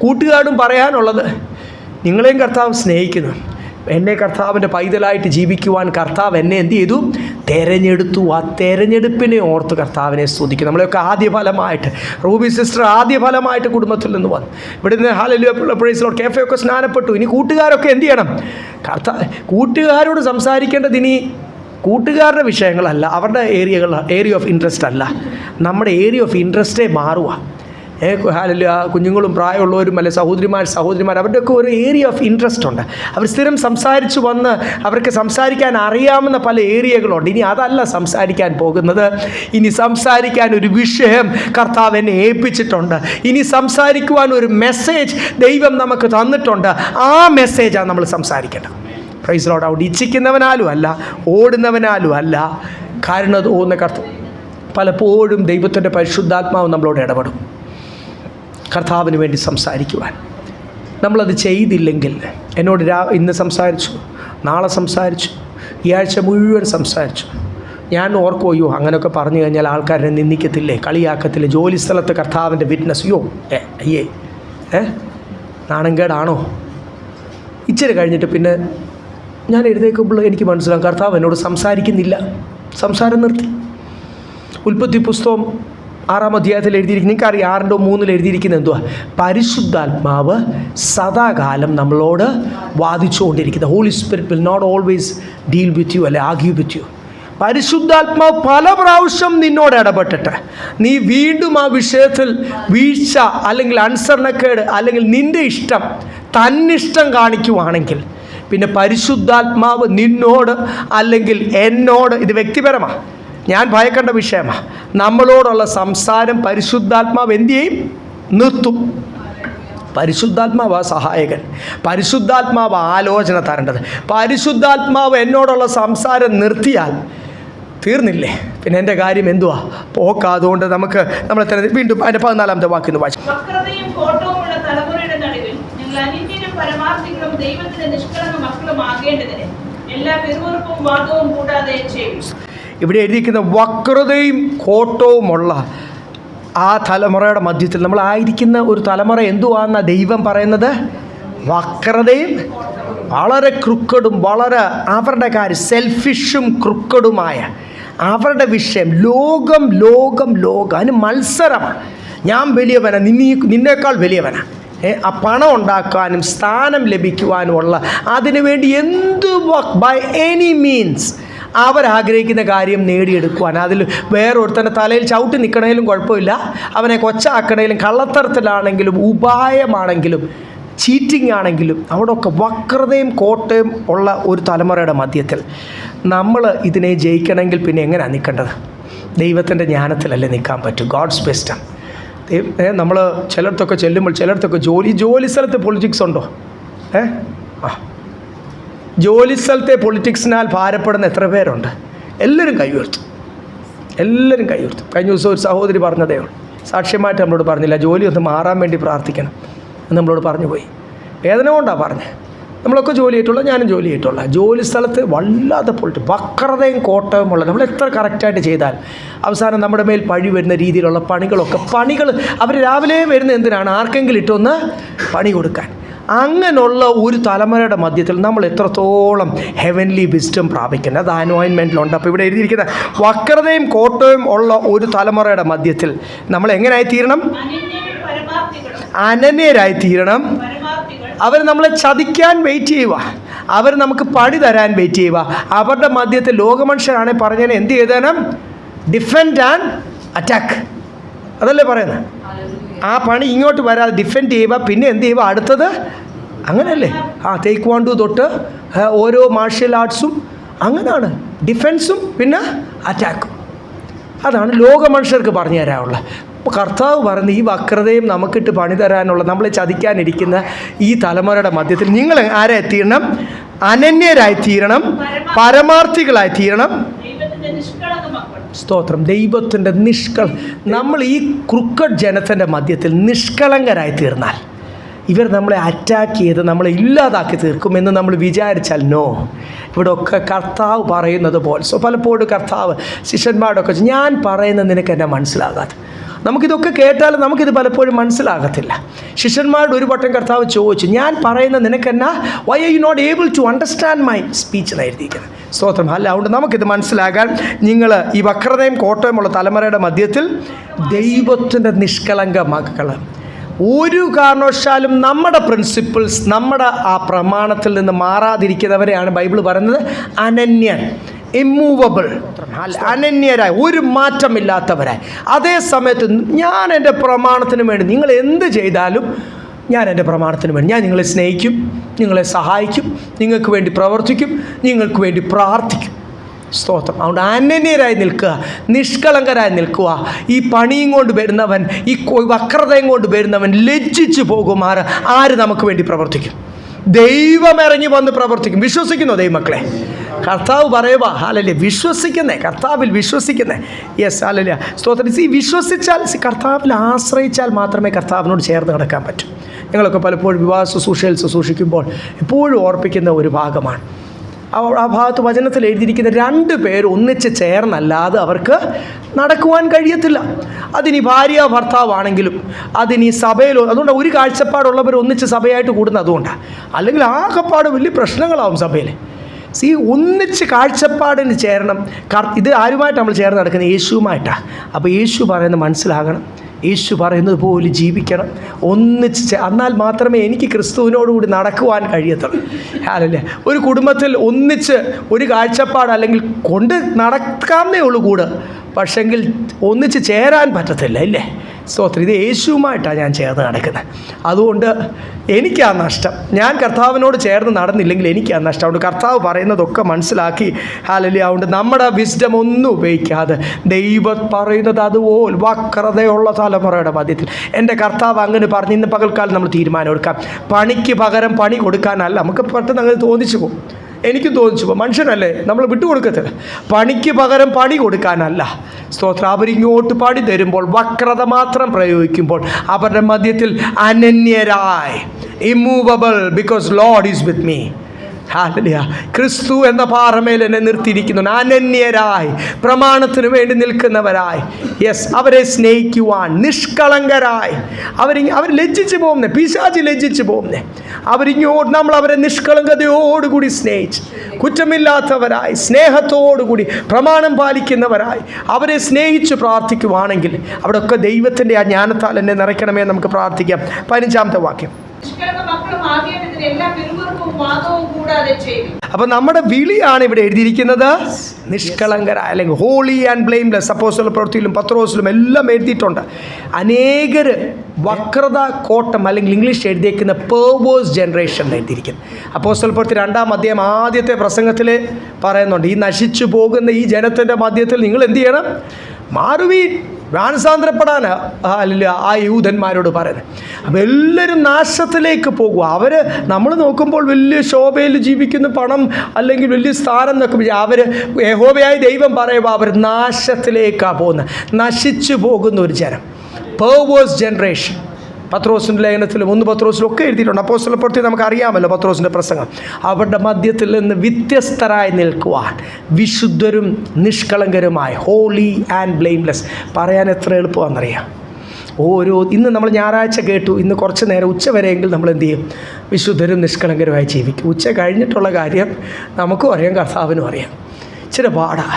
കൂട്ടുകാരോടും പറയാനുള്ളത്. നിങ്ങളെയും കർത്താവ് സ്നേഹിക്കുന്നു. എന്നെ കർത്താവിൻ്റെ പൈതലായിട്ട് ജീവിക്കുവാൻ കർത്താവ് എന്നെ എന്ത് ചെയ്തു? തിരഞ്ഞെടുത്തു. ആ തിരഞ്ഞെടുപ്പിനെ ഓർത്ത് കർത്താവിനെ സ്തുതിക്കും. നമ്മളെയൊക്കെ ആദ്യഫലമായിട്ട്, റൂബി സിസ്റ്റർ ആദ്യഫലമായിട്ട് കുടുംബത്തിൽ നിന്ന് വന്നു. ഇവിടുന്ന് ഹല്ലേലൂയ പ്രൈസ് ദി ലോർഡ് കേഫയൊക്കെ സ്നാനപ്പെട്ടു. ഇനി കൂട്ടുകാരൊക്കെ എന്ത് ചെയ്യണം? കൂട്ടുകാരോട് സംസാരിക്കേണ്ടത് ഇനി കൂട്ടുകാരുടെ വിഷയങ്ങളല്ല, അവരുടെ ഏരിയ ഓഫ് ഇൻട്രസ്റ്റ് അല്ല, നമ്മുടെ ഏരിയ ഓഫ് ഇൻട്രസ്റ്റേ മാറുക. ഹല്ലേലൂയ. കുഞ്ഞുങ്ങളും പ്രായമുള്ളവരും അല്ലെ സഹോദരിമാർ അവരുടെയൊക്കെ ഒരു ഏരിയ ഓഫ് ഇൻട്രസ്റ്റ് ഉണ്ട്. അവർ സ്ഥിരം സംസാരിച്ചു വന്ന് അവർക്ക് സംസാരിക്കാൻ അറിയാവുന്ന പല ഏരിയകളുണ്ട്. ഇനി അതല്ല സംസാരിക്കാൻ പോകുന്നത്. ഇനി സംസാരിക്കാൻ ഒരു വിഷയം കർത്താവ് എന്നെ ഏൽപ്പിച്ചിട്ടുണ്ട്. ഇനി സംസാരിക്കുവാൻ ഒരു മെസ്സേജ് ദൈവം നമുക്ക് തന്നിട്ടുണ്ട്. ആ മെസ്സേജാണ് നമ്മൾ സംസാരിക്കേണ്ടത്. Praise lord. അവിടെ ഇച്ഛിക്കുന്നവനാലും അല്ല, ഓടുന്നവനാലും അല്ല, കാരണം തോന്നുന്ന കർത്താവ് പലപ്പോഴും ദൈവത്തിൻ്റെ പരിശുദ്ധാത്മാവ് നമ്മളോട് ഇടപെടും കർത്താവിന് വേണ്ടി സംസാരിക്കുവാൻ. നമ്മളത് ചെയ്തില്ലെങ്കിൽ, എന്നോട് ഇന്ന് സംസാരിച്ചു, നാളെ സംസാരിച്ചു, ഈ ആഴ്ച മുഴുവൻ സംസാരിച്ചു, ഞാൻ ഓർക്കുമോ അങ്ങനെയൊക്കെ പറഞ്ഞു കഴിഞ്ഞാൽ ആൾക്കാരെ നിന്ദിക്കത്തില്ലേ, കളിയാക്കത്തില്ലേ? ജോലി സ്ഥലത്ത് കർത്താവിൻ്റെ വിറ്റ്നസ്, അയ്യേ നാണംകേടാണോ? ഇച്ചിരി കഴിഞ്ഞിട്ട് പിന്നെ ഞാൻ എഴുതേക്കുമ്പോൾ എനിക്ക് മനസ്സിലാവും കർത്താവ് എന്നോട് സംസാരിക്കുന്നില്ല, സംസാരം നിർത്തി. ഉൽപ്പത്തി പുസ്തകം 6-ാം അധ്യായത്തിൽ എഴുതിയിരിക്കുന്നത് നിങ്ങൾക്കറിയാം, 6-3 എഴുതിയിരിക്കുന്നത് എന്തുവാ? പരിശുദ്ധാത്മാവ് സദാകാലം നമ്മളോട് വാദിച്ചുകൊണ്ടിരിക്കുന്നത്. Holy Spirit will not always deal with you, അല്ലെ ആർഗ്യൂ വിത്ത് യു. പരിശുദ്ധാത്മാവ് പല പ്രാവശ്യം നിന്നോട് ഇടപെട്ടിട്ട് നീ വീണ്ടും ആ വിഷയത്തിൽ വീഴ്ച അല്ലെങ്കിൽ അനുസരണക്കേട് അല്ലെങ്കിൽ നിൻ്റെ ഇഷ്ടം തന്നിഷ്ടം കാണിക്കുവാണെങ്കിൽ പിന്നെ പരിശുദ്ധാത്മാവ് നിന്നോട് അല്ലെങ്കിൽ എന്നോട്, ഇത് വ്യക്തിപരമാണ്, ഞാൻ ഭയക്കേണ്ട വിഷയമാണ്, നമ്മളോടുള്ള സംസാരം പരിശുദ്ധാത്മാവ് എന്തു ചെയ്യും? നിർത്തും. പരിശുദ്ധാത്മാവ് സഹായകൻ, പരിശുദ്ധാത്മാവ് ആലോചന തരേണ്ടത്. പരിശുദ്ധാത്മാവ് എന്നോടുള്ള സംസാരം നിർത്തിയാൽ തീർന്നില്ലേ, പിന്നെ എൻ്റെ കാര്യം എന്തുവാ? പോക്കാ. അതുകൊണ്ട് നമുക്ക് നമ്മളെ വീണ്ടും അതിൻ്റെ 14-ാമത്തെ വാക്യം വായിച്ചു. വക്രതയും കോട്ടവുമുള്ള തലമുറയുടെ നടുവിൽ നിങ്ങൾ അനിന്യരും പരമാർത്ഥികളും ദൈവത്തിന്റെ നിഷ്കളങ്ക മക്കളും ആകേണ്ടതിന് എല്ലാ പിറുപിറുപ്പും വാദവും കൂടാതെ ചെയ്യും. ഇവിടെ എഴുതിയിരിക്കുന്ന വക്രതയും കോട്ടവുമുള്ള ആ തലമുറയുടെ മധ്യത്തിൽ നമ്മളായിരിക്കുന്ന ഒരു തലമുറ എന്തുവാണെന്നാണ് ദൈവം പറയുന്നത്? വക്രതയും വളരെ ക്രുക്കഡും, വളരെ അവരുടെ കാര്യം സെൽഫിഷും ക്രുക്കഡുമായ അവരുടെ വിഷയം ലോകം ലോകം ലോകം. അതിന് മത്സരമാണ്. ഞാൻ വലിയവനാ, നിന്നേക്കാൾ വലിയവനാ. ആ പണം ഉണ്ടാക്കാനും സ്ഥാനം ലഭിക്കുവാനുമുള്ള അതിനുവേണ്ടി ബൈ എനി മീൻസ് അവരാഗ്രഹിക്കുന്ന കാര്യം നേടിയെടുക്കുവാൻ. അതിൽ വേറൊരുത്തൻ്റെ തലയിൽ ചവിട്ടി നിൽക്കണേലും കുഴപ്പമില്ല, അവനെ കൊച്ചാക്കണേലും, കള്ളത്തരത്തിലാണെങ്കിലും ഉപായമാണെങ്കിലും ചീറ്റിംഗ് ആണെങ്കിലും അവിടെയൊക്കെ വക്രതയും കോട്ടയും ഉള്ള ഒരു തലമുറയുടെ മധ്യത്തിൽ നമ്മൾ ഇതിനെ ജയിക്കണമെങ്കിൽ പിന്നെ എങ്ങനെയാണ് നിൽക്കേണ്ടത്? ദൈവത്തിൻ്റെ ജ്ഞാനത്തിലല്ലേ നിൽക്കാൻ പറ്റും. ഗോഡ്സ് ബെസ്റ്റാണ്. നമ്മൾ ചിലയിടത്തൊക്കെ ചെല്ലുമ്പോൾ ചിലയിടത്തൊക്കെ ജോലി സ്ഥലത്ത് പൊളിറ്റിക്സ് ഉണ്ടോ? ജോലി സ്ഥലത്തെ പൊളിറ്റിക്സിനാൽ ഭാരപ്പെടുന്ന എത്ര പേരുണ്ട്? എല്ലാവരും കൈ ഉയർത്തും, എല്ലാവരും കൈ ഉയർത്തും. കഴിഞ്ഞ ദിവസം ഒരു സഹോദരി പറഞ്ഞതേ ഉള്ളൂ, സാക്ഷ്യമായിട്ട് നമ്മളോട് പറഞ്ഞില്ല, ജോലി ഒന്ന് മാറാൻ വേണ്ടി പ്രാർത്ഥിക്കണം എന്ന് നമ്മളോട് പറഞ്ഞു പോയി. വേദന കൊണ്ടാണ് പറഞ്ഞത്. നമ്മളൊക്കെ ജോലി ചെയ്തിട്ടുള്ള, ഞാനും ജോലി ചെയ്തിട്ടുള്ള. ജോലി സ്ഥലത്ത് വല്ലാതെ വക്രതയും കോട്ടവും ഉള്ള നമ്മൾ എത്ര കറക്റ്റായിട്ട് ചെയ്താൽ അവസാനം നമ്മുടെ മേൽ പഴി വരുന്ന രീതിയിലുള്ള പണികൾ അവർ രാവിലെ വരുന്ന എന്തിനാണ്? ആർക്കെങ്കിലും ഇട്ടൊന്ന് പണി കൊടുക്കാൻ. അങ്ങനെയുള്ള ഒരു തലമുറയുടെ മധ്യത്തിൽ നമ്മൾ എത്രത്തോളം ഹെവൻലി വിസ്ഡം പ്രാപിക്കുന്നത്, അത് അനോയിൻമെൻറ്റിലുണ്ട്. അപ്പോൾ ഇവിടെ എഴുതിയിരിക്കുന്ന വക്രതയും കോട്ടയും ഉള്ള ഒരു തലമുറയുടെ മധ്യത്തിൽ നമ്മൾ എങ്ങനെയായി തീരണം? അനന്യരായി തീരണം. അവർ നമ്മളെ ചതിക്കാൻ വെയിറ്റ് ചെയ്യുക, അവർ നമുക്ക് പണി തരാൻ വെയിറ്റ് ചെയ്യുക. അവരുടെ മധ്യത്തിൽ ലോകമനുഷ്യരാണെങ്കിൽ പറഞ്ഞതിന് എന്ത് ചെയ്തേനം? ഡിഫെൻഡ് ആൻഡ് അറ്റാക്ക്, അതല്ലേ പറയുന്നത്? ആ പണി ഇങ്ങോട്ട് വരാതെ ഡിഫെൻഡ് ചെയ്യുക, പിന്നെ എന്ത് ചെയ്യുക? അടുത്തത് അങ്ങനെയല്ലേ? തേക്വാണ്ടു തൊട്ട് ഓരോ മാർഷ്യൽ ആർട്സും അങ്ങനെയാണ്, ഡിഫെൻസും പിന്നെ അറ്റാക്കും. അതാണ് ലോകമനുഷ്യർക്ക് പറഞ്ഞു തരാനുള്ള. കർത്താവ് പറഞ്ഞ് ഈ വക്രതയും നമുക്കിട്ട് പണി തരാനുള്ള, നമ്മളെ ചതിക്കാനിരിക്കുന്ന ഈ തലമുറയുടെ മധ്യത്തിൽ നിങ്ങൾ ആരായി തീരണം? അനന്യരായി തീരണം, പരമാർത്ഥികളായി തീരണം. സ്തോത്രം. ദൈവത്തിൻ്റെ നമ്മൾ ഈ ക്രുക്കഡ് ജനത്തിൻ്റെ മധ്യത്തിൽ നിഷ്കളങ്കരായി തീർന്നാൽ ഇവർ നമ്മളെ അറ്റാക്ക് ചെയ്ത് നമ്മളെ ഇല്ലാതാക്കി തീർക്കുമെന്ന് നമ്മൾ വിചാരിച്ചാൽ നോ. ഇവിടെ ഒക്കെ കർത്താവ് പറയുന്നത് പോലെ പലപ്പോഴും കർത്താവ് ശിഷ്യന്മാരോടൊക്കെ ഞാൻ പറയുന്നത് നിനക്ക് എന്നെ മനസ്സിലാകാതെ, നമുക്കിതൊക്കെ കേട്ടാലും നമുക്കിത് പലപ്പോഴും മനസ്സിലാകത്തില്ല. ശിഷ്യന്മാരുടെ ഒരു വട്ടം കർത്താവ് ചോദിച്ചു, ഞാൻ പറയുന്നത് നിനക്കെന്നാ, why are you not able to understand my speech എന്ന് എഴുതിയിരിക്കുന്നത്. സ്തോത്രം. അല്ല, അതുകൊണ്ട് നമുക്കിത് മനസ്സിലാകാൻ നിങ്ങൾ ഈ വക്രതയും കോട്ടയുമുള്ള തലമുറയുടെ മധ്യത്തിൽ ദൈവത്തിൻ്റെ നിഷ്കളങ്ക മക്കൾ, ഒരു കാരണവശാലും നമ്മുടെ പ്രിൻസിപ്പിൾസ്, നമ്മുടെ ആ പ്രമാണത്തിൽ നിന്ന് മാറാതിരിക്കുന്നവരെയാണ് ബൈബിൾ പറയുന്നത് അനന്യൻ, ഇമ്മൂവബിൾ, അനന്യരായി, ഒരു മാറ്റമില്ലാത്തവരായി. അതേ സമയത്ത് ഞാൻ എൻ്റെ പ്രമാണത്തിന് വേണ്ടി നിങ്ങൾ എന്ത് ചെയ്താലും ഞാൻ എൻ്റെ പ്രമാണത്തിന് വേണ്ടി ഞാൻ നിങ്ങളെ സ്നേഹിക്കും, നിങ്ങളെ സഹായിക്കും, നിങ്ങൾക്ക് വേണ്ടി പ്രവർത്തിക്കും, നിങ്ങൾക്ക് വേണ്ടി പ്രാർത്ഥിക്കും. സ്തോത്രം. അതുകൊണ്ട് അനന്യരായി നിൽക്കുക, നിഷ്കളങ്കരായി നിൽക്കുക. ഈ പണിയും കൊണ്ട് വരുന്നവൻ, ഈ വക്രതയും കൊണ്ട് വരുന്നവൻ ലജ്ജിച്ചു പോകുമാറ് ആര് നമുക്ക് വേണ്ടി പ്രവർത്തിക്കും? ദൈവം ഇറങ്ങി വന്ന് പ്രവർത്തിക്കും. വിശ്വസിക്കുന്നോ ദൈവമക്കളെ? കർത്താവ് പറയുക ഹാലല്യ, വിശ്വസിക്കുന്നേ, കർത്താവിൽ വിശ്വസിക്കുന്നേ. യെസ്, ഹാലല്യ, സ്തോത്രം. വിശ്വസിച്ചാൽ, കർത്താവിൽ ആശ്രയിച്ചാൽ മാത്രമേ കർത്താവിനോട് ചേർന്ന് കിടക്കാൻ പറ്റൂ. ഞങ്ങളൊക്കെ പലപ്പോഴും വിവാഹ ശുശ്രൂഷയിൽ ശുശ്രൂഷിക്കുമ്പോൾ എപ്പോഴും ഓർപ്പിക്കുന്ന ഒരു ഭാഗമാണ്. ആ ഭാഗത്ത് വചനത്തിൽ എഴുതിയിരിക്കുന്ന 2 പേർ ഒന്നിച്ച് ചേർന്നല്ലാതെ അവർക്ക് നടക്കുവാൻ കഴിയത്തില്ല. അതിനി ഭാര്യ ഭർത്താവാണെങ്കിലും അതിനി സഭയിലോ, അതുകൊണ്ട് ഒരു കാഴ്ചപ്പാടുള്ളവർ ഒന്നിച്ച് സഭയായിട്ട് കൂടുന്നത് അതുകൊണ്ടാണ്. അല്ലെങ്കിൽ ആകെപ്പാട് വലിയ പ്രശ്നങ്ങളാവും സഭയിൽ. ഒന്നിച്ച് കാഴ്ചപ്പാടിന് ചേരണം. ഇത് ആരുമായിട്ട് നമ്മൾ ചേർന്ന് നടക്കുന്നത്? യേശുവുമായിട്ടാണ്. അപ്പോൾ യേശു പറയുന്നത് മനസ്സിലാകണം, യേശു പറയുന്നത് പോലെ ജീവിക്കണം, ഒന്നിച്ച്. എന്നാൽ മാത്രമേ എനിക്ക് ക്രിസ്തുവിനോടുകൂടി നടക്കുവാൻ കഴിയത്തുള്ളൂ. അല്ലല്ലേ? ഒരു കുടുംബത്തിൽ ഒന്നിച്ച് ഒരു കാഴ്ചപ്പാട് അല്ലെങ്കിൽ കൊണ്ട് നടക്കാമെന്നേ ഉള്ളൂ കൂടെ, പക്ഷെങ്കിൽ ഒന്നിച്ച് ചേരാൻ പറ്റത്തില്ല, ഇല്ലേ? സ്തോത്രം. ഇത് യേശുവുമായിട്ടാണ് ഞാൻ ചേർന്ന് നടക്കുന്നത്. അതുകൊണ്ട് എനിക്കാ നഷ്ടം. ഞാൻ കർത്താവിനോട് ചേർന്ന് നടന്നില്ലെങ്കിൽ എനിക്കാ നഷ്ടം. അതുകൊണ്ട് കർത്താവ് പറയുന്നതൊക്കെ മനസ്സിലാക്കി ഹല്ലേലൂയ. അതുകൊണ്ട് നമ്മുടെ വിസ്ഡം ഒന്നും ഉപയോഗിക്കാതെ ദൈവം പറയുന്നത് അതുപോലെ വക്രതയുള്ള തലമുറയുടെ മധ്യത്തിൽ എൻ്റെ കർത്താവ് അങ്ങനെ പറഞ്ഞ് ഇന്ന് പകൽക്കാലം നമ്മൾ തീരുമാനം എടുക്കാം. പണിക്ക് പകരം പണി കൊടുക്കാനല്ല. നമുക്ക് പെട്ടെന്ന് അങ്ങനെ തോന്നിച്ചു പോകും. എനിക്കും തോന്നിച്ചു പോകും. മനുഷ്യനല്ലേ, നമ്മൾ വിട്ടുകൊടുക്കത്തില്ല. പണിക്ക് പകരം പണി കൊടുക്കാനല്ല. സ്തോത്രം. അവരിങ്ങോട്ട് പണി തരുമ്പോൾ വക്രത മാത്രം പ്രയോഗിക്കുമ്പോൾ അവരുടെ മധ്യത്തിൽ അനന്യരായി, immovable, because Lord is with me. Hallelujah. ക്രിസ്തു എന്ന പാറമേൽ എന്നെ നിർത്തിയിരിക്കുന്നു. അനന്യരായി, പ്രമാണത്തിന് വേണ്ടി നിൽക്കുന്നവരായി, യെസ്, അവരെ സ്നേഹിക്കുവാൻ നിഷ്കളങ്കരായി. അവർ ലജ്ജിച്ച് പോകുന്നേ, പിശാചി ലജ്ജിച്ച് പോകുന്നേ. അവരിങ്ങോട്ട് നമ്മൾ അവരെ നിഷ്കളങ്കതയോടുകൂടി സ്നേഹിച്ച്, കുറ്റമില്ലാത്തവരായി, സ്നേഹത്തോടുകൂടി, പ്രമാണം പാലിക്കുന്നവരായി അവരെ സ്നേഹിച്ച് പ്രാർത്ഥിക്കുവാണെങ്കിൽ അവിടെയൊക്കെ ദൈവത്തിൻ്റെ ആ ജ്ഞാനത്താൽ എന്നെ നിറയ്ക്കണമേ നമുക്ക് പ്രാർത്ഥിക്കാം. 15-ാമത്തെ വാക്യം. അപ്പൊ നമ്മുടെ വിളിയാണ് ഇവിടെ എഴുതിയിരിക്കുന്നത്, നിഷ്കളങ്കരായ, അല്ലെങ്കിൽ ഹോളി ആൻഡ് ബ്ലെയിംലെസ്. അപ്പോസ്തല പ്രവൃത്തിയിലും പത്രോസിലും എല്ലാം എഴുതിയിട്ടുണ്ട്. അനേകർ വക്രത കോട്ടം, അല്ലെങ്കിൽ ഇംഗ്ലീഷ് എഴുതിയിരിക്കുന്ന പെർവേഴ്സ് ജനറേഷൻ എഴുതിയിരിക്കുന്നത്. അപ്പോസ്തല പ്രവൃത്തി 2-ാം അധ്യായം ആദ്യത്തെ പ്രസംഗത്തിൽ പറയുന്നുണ്ട്, ഈ നശിച്ചു പോകുന്ന ഈ ജനത്തിൻ്റെ മധ്യത്തിൽ നിങ്ങൾ എന്ത് ചെയ്യണം? മാറുവീൻ, മാനസാന്തരപ്പെടാനാ ആ യൂതന്മാരോട് പറയുന്നത്. അപ്പോൾ എല്ലാവരും നാശത്തിലേക്ക് പോകുക. അവർ നമ്മൾ നോക്കുമ്പോൾ വലിയ ശോഭയിൽ ജീവിക്കുന്ന, പണം അല്ലെങ്കിൽ വലിയ സ്ഥാനം എന്നൊക്കെ അവർ യഹോവയായ ദൈവം പറയുമ്പോൾ അവർ നാശത്തിലേക്കാണ് പോകുന്നത്. നശിച്ചു പോകുന്ന ഒരു ജനം, പെർവേഴ്സ് ജനറേഷൻ. പത്രോസിൻ്റെ ലേഖനത്തിലും 1 പത്രോസിലും ഒക്കെ എഴുതിയിട്ടുണ്ട്. അപ്പോസ്തല പ്രവൃത്തി നമുക്കറിയാമല്ലോ പത്രോസിൻ്റെ പ്രസംഗം. അവരുടെ മധ്യത്തിൽ നിന്ന് വ്യത്യസ്തരായി നിൽക്കുവാൻ, വിശുദ്ധരും നിഷ്കളങ്കരുമായി, ഹോളി ആൻഡ് ബ്ലെയിംലെസ്. പറയാൻ എത്ര എളുപ്പമാണെന്നറിയാം. ഇന്ന് നമ്മൾ ഞായറാഴ്ച കേട്ടു, ഇന്ന് കുറച്ച് നേരം ഉച്ചവരെയെങ്കിൽ നമ്മൾ എന്ത് ചെയ്യും? വിശുദ്ധരും നിഷ്കളങ്കരുമായി ജീവിക്കും. ഉച്ച കഴിഞ്ഞിട്ടുള്ള കാര്യം നമുക്കും അറിയാം, കർത്താവിനും അറിയാം. ഇച്ചിരി പാടാ.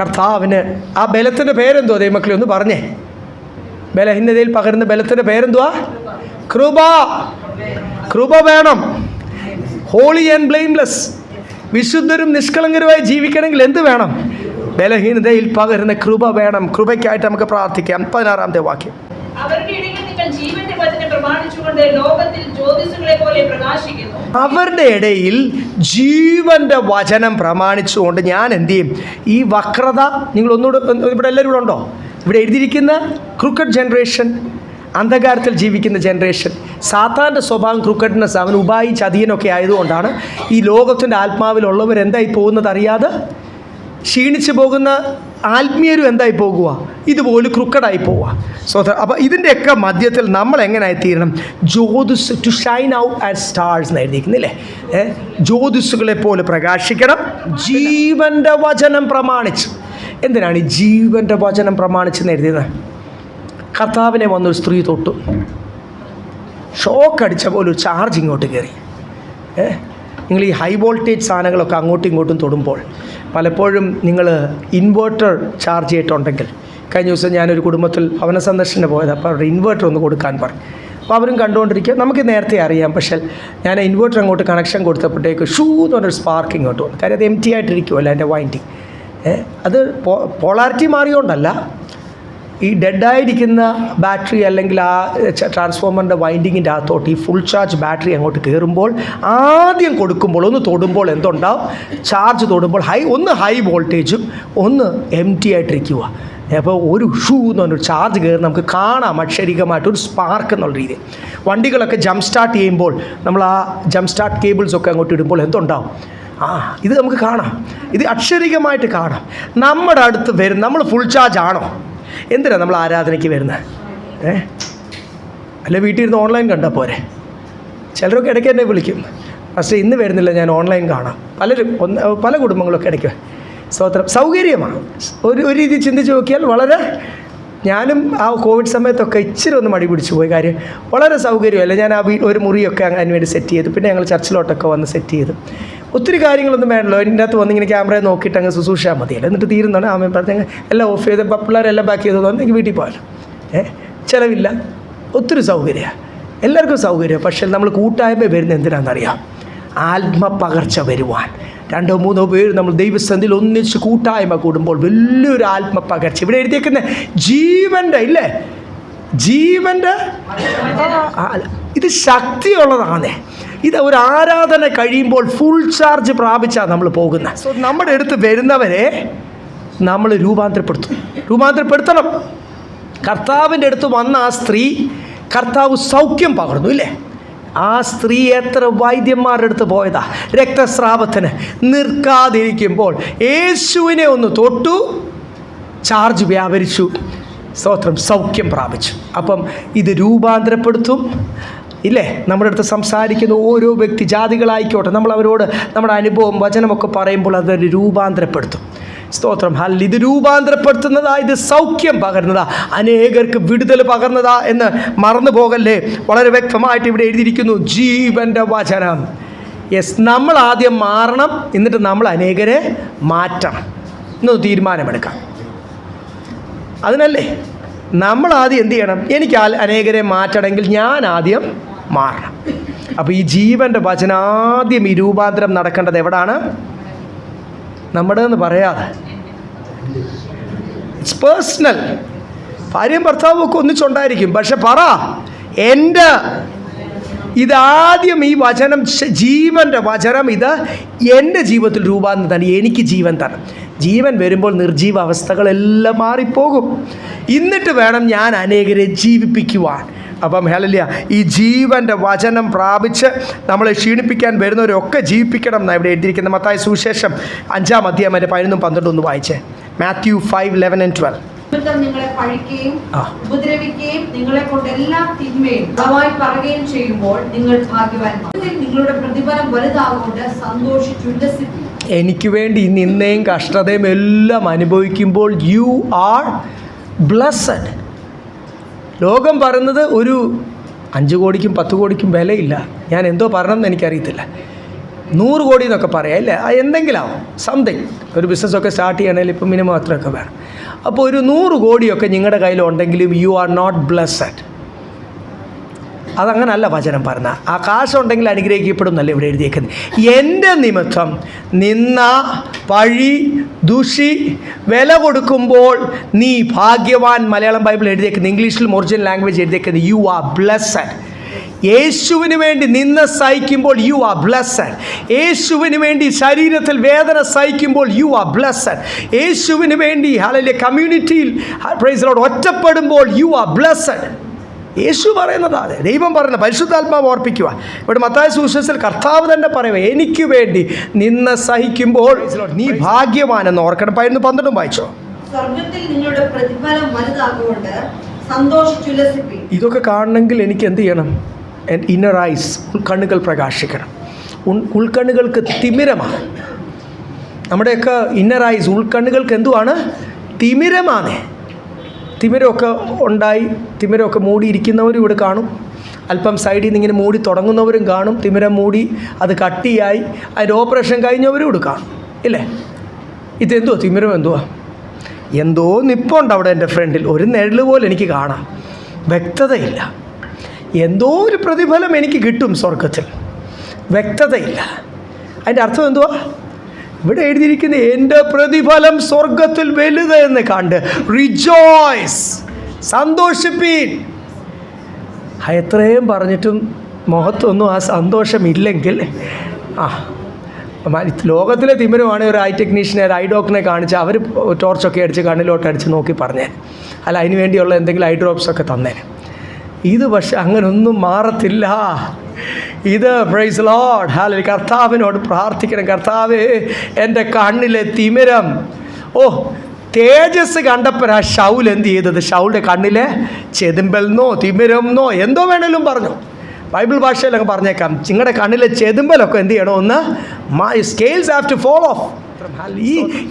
കർത്താവിന് ആ ബലത്തിൻ്റെ പേരെന്തോ ദൈവമക്കളെ ഒന്ന് പറഞ്ഞേ. ബലഹീനതയിൽ പകരുന്ന ബലത്തിൻ്റെ പേരെന്തുവാ? കൃപ. കൃപ വേണം. ഹോളി ആൻഡ് ബ്ലെയിംലെസ്, വിശുദ്ധരും നിഷ്കളങ്കരുമായി ജീവിക്കണമെങ്കിൽ എന്ത് വേണം? ബലഹീനതയിൽ പകരുന്ന കൃപ വേണം. കൃപയ്ക്കായിട്ട് നമുക്ക് പ്രാർത്ഥിക്കാം. 16-ാമത്തെ വാക്യം. അവരുടെ ഇടയിൽ നിങ്ങൾ ജീവന്റെ വചനം പ്രമാണിച്ചുകൊണ്ട് ലോകത്തിൽ ജ്യോതിസുകളെ പോലെ പ്രകാശിക്കുന്നു. അവരുടെ ഇടയിൽ ജീവന്റെ വചനം പ്രമാണിച്ചുകൊണ്ട് ഞാൻ എന്ത് ചെയ്യും? ഈ വക്രത, നിങ്ങൾ ഒന്നുകൂടെ, ഇവിടെ എല്ലാവരും ഇവിടെ ഉണ്ടോ? ഇവിടെ എഴുതിയിരിക്കുന്ന ക്രൂക്കഡ് ജനറേഷൻ, അന്ധകാരത്തിൽ ജീവിക്കുന്ന ജനറേഷൻ. സാത്താൻ്റെ സ്വഭാവം ക്രൂക്കഡ്നെസ്, അവൻ ഉപായി ചതിയനൊക്കെ ആയതുകൊണ്ടാണ് ഈ ലോകത്തിൻ്റെ ആത്മാവിലുള്ളവർ എന്തായി പോകുന്നത് അറിയാതെ ക്ഷീണിച്ചു പോകുന്ന ആത്മീയരും എന്തായി പോകുക? ഇതുപോലെ ക്രൂക്കഡായി പോവുക. അപ്പോൾ ഇതിൻ്റെയൊക്കെ മധ്യത്തിൽ നമ്മൾ എങ്ങനെയായി തീരണം? ജ്യോതിസ്, to shine out as stars എന്ന് എഴുതിയിരിക്കുന്നില്ലേ? ജ്യോതിസുകളെ പോലെ പ്രകാശിക്കണം, ജീവൻ്റെ വചനം പ്രമാണിച്ച്. എന്തിനാണ് ഈ ജീവൻ്റെ വചനം പ്രമാണിച്ചെന്ന് എഴുതിയത്? കർത്താവിനെ വന്നൊരു സ്ത്രീ തൊട്ടു, ഷോക്ക് അടിച്ച പോലെ ഒരു ചാർജ് ഇങ്ങോട്ട് കയറി. നിങ്ങൾ ഈ ഹൈ വോൾട്ടേജ് സാധനങ്ങളൊക്കെ അങ്ങോട്ടും ഇങ്ങോട്ടും തൊടുമ്പോൾ പലപ്പോഴും നിങ്ങൾ ഇൻവേർട്ടർ ചാർജ് ചെയ്തിട്ടുണ്ടെങ്കിൽ, കഴിഞ്ഞ ദിവസം ഞാനൊരു കുടുംബത്തിൽ ഭവന സന്ദർശനം പോയത്, അപ്പോൾ അവരുടെ ഇൻവേർട്ടർ ഒന്ന് കൊടുക്കാൻ പറഞ്ഞു. അപ്പോൾ അവരും കണ്ടുകൊണ്ടിരിക്കുക. നമുക്ക് നേരത്തെ അറിയാം, പക്ഷേ ഞാൻ ഇൻവേർട്ടർ അങ്ങോട്ട് കണക്ഷൻ കൊടുത്തപ്പോഴത്തേക്ക് ഷൂ എന്ന് പറഞ്ഞൊരു സ്പാർക്ക് ഇങ്ങോട്ട് വന്നു. കാര്യം അത് എംറ്റി ആയിട്ടിരിക്കുമല്ലോ അതിൻ്റെ വൈൻഡിങ്. അത് പോളാരിറ്റി മാറിയോണ്ടല്ല, ഈ ഡെഡായിരിക്കുന്ന ബാറ്ററി അല്ലെങ്കിൽ ആ ട്രാൻസ്ഫോമറിൻ്റെ വൈൻഡിങ്ങിൻ്റെ അകത്തോട്ട് ഈ ഫുൾ ചാർജ് ബാറ്ററി അങ്ങോട്ട് കയറുമ്പോൾ ആദ്യം കൊടുക്കുമ്പോൾ ഒന്ന് തൊടുമ്പോൾ എന്തുണ്ടാവും? ചാർജ് തൊടുമ്പോൾ ഒന്ന് ഹൈ വോൾട്ടേജും ഒന്ന് എംറ്റി ആയിട്ടിരിക്കുക. അപ്പോൾ ഒരു ഷൂ എന്ന് പറഞ്ഞൊരു ചാർജ് കയറി നമുക്ക് കാണാം അക്ഷരികമായിട്ടൊരു സ്പാർക്ക് എന്നുള്ള രീതിയിൽ. വണ്ടികളൊക്കെ ജംപ് സ്റ്റാർട്ട് ചെയ്യുമ്പോൾ നമ്മൾ ആ ജംപ് സ്റ്റാർട്ട് കേബിൾസൊക്കെ അങ്ങോട്ട് ഇടുമ്പോൾ എന്തുണ്ടാവും? ഇത് നമുക്ക് കാണാം, ഇത് അക്ഷരികമായിട്ട് കാണാം. നമ്മുടെ അടുത്ത് വരും, നമ്മൾ ഫുൾ ചാർജ് ആണോ? എന്തിനാണ് നമ്മൾ ആരാധനയ്ക്ക് വരുന്നത്? അല്ലെ വീട്ടിൽ ഇരുന്ന് ഓൺലൈൻ കണ്ടാൽ പോരെ? ചിലരൊക്കെ ഇടയ്ക്ക് എന്നെ വിളിക്കും, പക്ഷേ ഇന്ന് വരുന്നില്ല, ഞാൻ ഓൺലൈൻ കാണാം. പല കുടുംബങ്ങളൊക്കെ ഇടയ്ക്ക്. സ്തോത്രം. സൗകര്യമാണ്. ഒരു രീതി ചിന്തിച്ച് നോക്കിയാൽ വളരെ, ഞാനും ആ കോവിഡ് സമയത്തൊക്കെ ഇച്ചിരി ഒന്ന് മടി പിടിച്ചു പോയി. കാര്യം വളരെ സൗകര്യമല്ല. ഞാൻ ആ ഒരു മുറിയൊക്കെ അതിന് വേണ്ടി സെറ്റ് ചെയ്തു. പിന്നെ ഞങ്ങൾ ചർച്ചിലോട്ടൊക്കെ വന്ന് സെറ്റ് ചെയ്തു. ഒത്തിരി കാര്യങ്ങളൊന്നും വേണമല്ലോ. അതിൻ്റെ അകത്ത് വന്നിങ്ങനെ ക്യാമറയെ നോക്കിയിട്ട് അങ്ങ് ശുശ്രൂഷാൽ മതിയല്ലോ. എന്നിട്ട് തീരുന്നതാണ് ആമേൻ പറഞ്ഞ് എല്ലാം ഓഫ് ചെയ്ത് പിള്ളേരെല്ലാം ബാക്ക് ചെയ്ത് തോന്നി എനിക്ക് വീട്ടിൽ പോകാമല്ലോ. ചിലവില്ല, ഒത്തിരി സൗകര്യമാണ്, എല്ലാവർക്കും സൗകര്യം. പക്ഷേ നമ്മൾ കൂട്ടായ്മ വരുന്നത് എന്തിനാണെന്നറിയാം? ആത്മപകർച്ച വരുവാൻ. 2-3 പേര് നമ്മൾ ദൈവസന്നിധിയിൽ ഒന്നിച്ച് കൂട്ടായ്മ കൂടുമ്പോൾ വലിയൊരു ആത്മപകർച്ച. ഇവിടെ എഴുതിയേക്കുന്ന ജീവൻ്റെ ഇല്ലേ, ജീവൻ്റെ ഇത് ശക്തിയുള്ളതാണ്. ഇത് ഒരു ആരാധന കഴിയുമ്പോൾ ഫുൾ ചാർജ് പ്രാപിച്ചാണ് നമ്മൾ പോകുന്നത്. സോ നമ്മുടെ അടുത്ത് വരുന്നവരെ നമ്മൾ രൂപാന്തരപ്പെടുത്തണം. കർത്താവിൻ്റെ അടുത്ത് വന്ന ആ സ്ത്രീ കർത്താവ് സൗഖ്യം പകർന്നു ഇല്ലേ? ആ സ്ത്രീ എത്ര വൈദ്യന്മാരുടെ അടുത്ത് പോയതാ രക്തസ്രാവത്തിന്, നിൽക്കാതിരിക്കുമ്പോൾ യേശുവിനെ ഒന്ന് തൊട്ടു, ചാർജ് വ്യാപരിച്ചു, സ്തോത്രം, സൗഖ്യം പ്രാപിച്ചു. അപ്പം ഇത് രൂപാന്തരപ്പെടുത്തും ഇല്ലേ? നമ്മുടെ അടുത്ത് സംസാരിക്കുന്ന ഓരോ വ്യക്തി, ജാതികളായിക്കോട്ടെ, നമ്മൾ അവരോട് നമ്മുടെ അനുഭവം വചനമൊക്കെ പറയുമ്പോൾ അതൊരു രൂപാന്തരപ്പെടുത്തും. സ്തോത്രം, ഇത് രൂപാന്തരപ്പെടുത്തുന്നതാ, ഇത് സൗഖ്യം പകരുന്നതാ, അനേകർക്ക് വിടുതൽ പകർന്നതാ എന്ന് മറന്നു പോകല്ലേ. വളരെ വ്യക്തമായിട്ട് ഇവിടെ എഴുതിയിരിക്കുന്നു, ജീവൻ്റെ വചനം. യെസ്, നമ്മൾ ആദ്യം മാറണം, എന്നിട്ട് നമ്മൾ അനേകരെ മാറ്റണം. ഇന്ന് തീരുമാനമെടുക്കാം. അതിനല്ലേ നമ്മൾ ആദ്യം എന്ത് ചെയ്യണം? എനിക്ക് അനേകരെ മാറ്റണമെങ്കിൽ ഞാൻ ആദ്യം മാറണം. അപ്പോൾ ഈ ജീവൻ്റെ വചനം ആദ്യം ഈ രൂപാന്തരം നടക്കേണ്ടത് എവിടാണ്? നമ്മുടെ എന്ന് പറയാതെ ഇറ്റ്സ് പേഴ്സണൽ. ഭാര്യയും ഭർത്താവും ഒക്കെ ഒന്നിച്ചുണ്ടായിരിക്കും, പക്ഷെ പറ എൻ്റെ ഇതാദ്യം ഈ വചനം, ജീവൻ്റെ വചനം, ഇത് എൻ്റെ ജീവിതത്തിൽ രൂപാന്തരം തന്നെ, എനിക്ക് ജീവൻ തരണം. ജീവൻ വരുമ്പോൾ നിർജീവ അവസ്ഥകളെല്ലാം മാറിപ്പോകും. എന്നിട്ട് വേണം ഞാൻ അനേകരെ ജീവിപ്പിക്കുവാൻ. അപ്പം ഹല്ലേലൂയ, ഈ ജീവൻ്റെ വചനം പ്രാപിച്ച് നമ്മളെ ക്ഷീണിപ്പിക്കാൻ വരുന്നവരൊക്കെ ജീവിപ്പിക്കണം എന്നാണ് ഇവിടെ എഴുതിയിരിക്കുന്നത്. മത്തായി സുവിശേഷം 5-ാം അധ്യായം 11-12 ഒന്ന് വായിച്ചേ. മാത്യു 5:11-12. നിങ്ങളെ പഴിക്കുകയും ഉപദ്രവിക്കുകയും നിങ്ങളെ കൊണ്ട് എല്ലാ തിന്മയും പറയുകയും ചെയ്യുമ്പോൾ നിങ്ങൾ ഭാഗ്യവാന്മാർ, നിങ്ങളുടെ പ്രതിഫലം വലുതാകൊണ്ട് സന്തോഷിച്ചുല്ലസിക്കും. എനിക്ക് വേണ്ടി നിന്നയും കഷ്ടതയും എല്ലാം അനുഭവിക്കുമ്പോൾ യു ആർ ബ്ലസ്സഡ്. ലോകം പറയുന്നത് ഒരു 5 കോടിക്കും 10 കോടിക്കും വിലയില്ല. ഞാൻ എന്തോ പറഞ്ഞെന്ന് എനിക്കറിയത്തില്ല. 100 കോടി എന്നൊക്കെ പറയാം അല്ലേ? എന്തെങ്കിലും ആവും, സംതിങ്. ഒരു ബിസിനസ്സൊക്കെ സ്റ്റാർട്ട് ചെയ്യണമെങ്കിൽ ഇപ്പം മിനിമം അത്രയൊക്കെ വേണം. അപ്പോൾ ഒരു 100 കോടിയൊക്കെ നിങ്ങളുടെ കയ്യിലുണ്ടെങ്കിലും യു ആർ നോട്ട് ബ്ലസ്സഡ്. അതങ്ങനല്ല വചനം പറഞ്ഞ. ആ കാശുണ്ടെങ്കിൽ അനുഗ്രഹിക്കപ്പെടും എന്നല്ല ഇവിടെ എഴുതിയേക്കുന്നത്. എൻ്റെ നിമിത്തം നിന്ന, പഴി, ദുഷി, വില കൊടുക്കുമ്പോൾ നീ ഭാഗ്യവാൻ. മലയാളം ബൈബിൾ എഴുതിയേക്കുന്നത്, ഇംഗ്ലീഷിലും ഒറിജിനൽ ലാംഗ്വേജ് എഴുതിയേക്കുന്നത് യു ആർ ബ്ലസ്സഡ്. യേശുവിന് വേണ്ടി നിന്ന സഹിക്കുമ്പോൾ യു ആർ ബ്ലസ്സഡ്. യേശുവിന് വേണ്ടി ശരീരത്തിൽ വേദന സഹിക്കുമ്പോൾ യു ആർ ബ്ലസ്സഡ്. യേശുവിന് വേണ്ടി ഹല്ലേലൂയ കമ്മ്യൂണിറ്റിയിൽ പ്രൈസ് ലോർഡ് ഒറ്റപ്പെടുമ്പോൾ യു ആർ ബ്ലസ്സഡ്. യേശു പറയുന്നതാണ്, ദൈവം പറയുന്നത്, പരിശുദ്ധാത്മാവ് ഓർപ്പിക്കുക. ഇവിടെ മത്തായി സുവിശേഷത്തിൽ കർത്താവ് തന്നെ പറയുക, എനിക്ക് വേണ്ടി നിന്ന സഹിക്കുമ്പോൾ നീ ഭാഗ്യവാനെന്ന് ഓർക്കണം. 11-12 വായിച്ചോ. സ്വർഗ്ഗത്തിൽ നിങ്ങളുടെ പ്രതിഫലം വലുതാകൊണ്ട് സന്തോഷിച്ചുല്ലസിപ്പിൻ. ഇതൊക്കെ കാണണമെങ്കിൽ എനിക്ക് എന്ത് ചെയ്യണം? ഇന്നർ ഐസ്, ഉൾക്കണ്ണുകൾ പ്രകാശിക്കണം. ഉൾക്കണ്ണുകൾക്ക് തിമിരമാണ്. നമ്മുടെയൊക്കെ ഇന്നർ ഐസ്, ഉൾക്കണ്ണുകൾക്ക് എന്തുവാണ്? തിമിരമാണ്. തിമിരമൊക്കെ ഉണ്ടായി, തിമിരമൊക്കെ മൂടിയിരിക്കുന്നവരും ഇവിടെ കാണും. അല്പം സൈഡിൽ നിന്ന് ഇങ്ങനെ മൂടി തുടങ്ങുന്നവരും കാണും. തിമിരം മൂടി അത് കട്ടിയായി അതിൻ്റെ ഓപ്പറേഷൻ കഴിഞ്ഞവരും ഇവിടെ കാണും ഇല്ലേ? ഇതെന്തുവാ? തിമിരം എന്തുവാ? എന്തോ നിപ്പുണ്ട് അവിടെ എൻ്റെ ഫ്രണ്ടിൽ. ഒരു നിഴൽ പോലെ എനിക്ക് കാണാം, വ്യക്തതയില്ല. എന്തോ ഒരു പ്രതിഫലം എനിക്ക് കിട്ടും സ്വർഗത്തിൽ, വ്യക്തതയില്ല. അതിൻ്റെ അർത്ഥം എന്തുവാ? ഇവിടെ എഴുതിയിരിക്കുന്ന എൻ്റെ പ്രതിഫലം സ്വർഗത്തിൽ വലുത് എന്ന് കണ്ട് റിജോയ്സ്, സന്തോഷിപ്പീൻ. എത്രയും പറഞ്ഞിട്ടും മുഖത്തൊന്നും ആ സന്തോഷമില്ലെങ്കിൽ ലോകത്തിലെ തിമിരമാണ്. ഒരു ഐ ടെക്നീഷ്യനെ, ഒരു ഐ ഡോക്ടറിനെ കാണിച്ച് അവർ ടോർച്ചൊക്കെ അടിച്ച് കണ്ണിലോട്ട് അടിച്ച് നോക്കി പറഞ്ഞേ, അല്ല അതിന് വേണ്ടിയുള്ള എന്തെങ്കിലും ഐ ഡ്രോപ്സൊക്കെ തന്നേനെ. ഇത് പക്ഷെ അങ്ങനൊന്നും മാറത്തില്ല. ഇത് പ്രൈസ് ലോർഡ് ഹല്ലേലൂയ, കർത്താവിനോട് പ്രാർത്ഥിക്കണം. കർത്താവേ, എൻ്റെ കണ്ണിലെ തിമിരം, തേജസ് കണ്ടപ്പോഴാ ശൗൽ എന്ത് ചെയ്തത്? ശൗലിൻ്റെ കണ്ണിലെ ചെതുമ്പലെന്നോ തിമിരമെന്നോ എന്തോ വേണേലും പറഞ്ഞു. ബൈബിൾ ഭാഷയിൽ അങ്ങ് പറഞ്ഞേക്കാം, നിങ്ങളുടെ കണ്ണിലെ ചെതുമ്പലൊക്കെ എന്ത് ചെയ്യണം? ഒന്ന് scales have to fall off.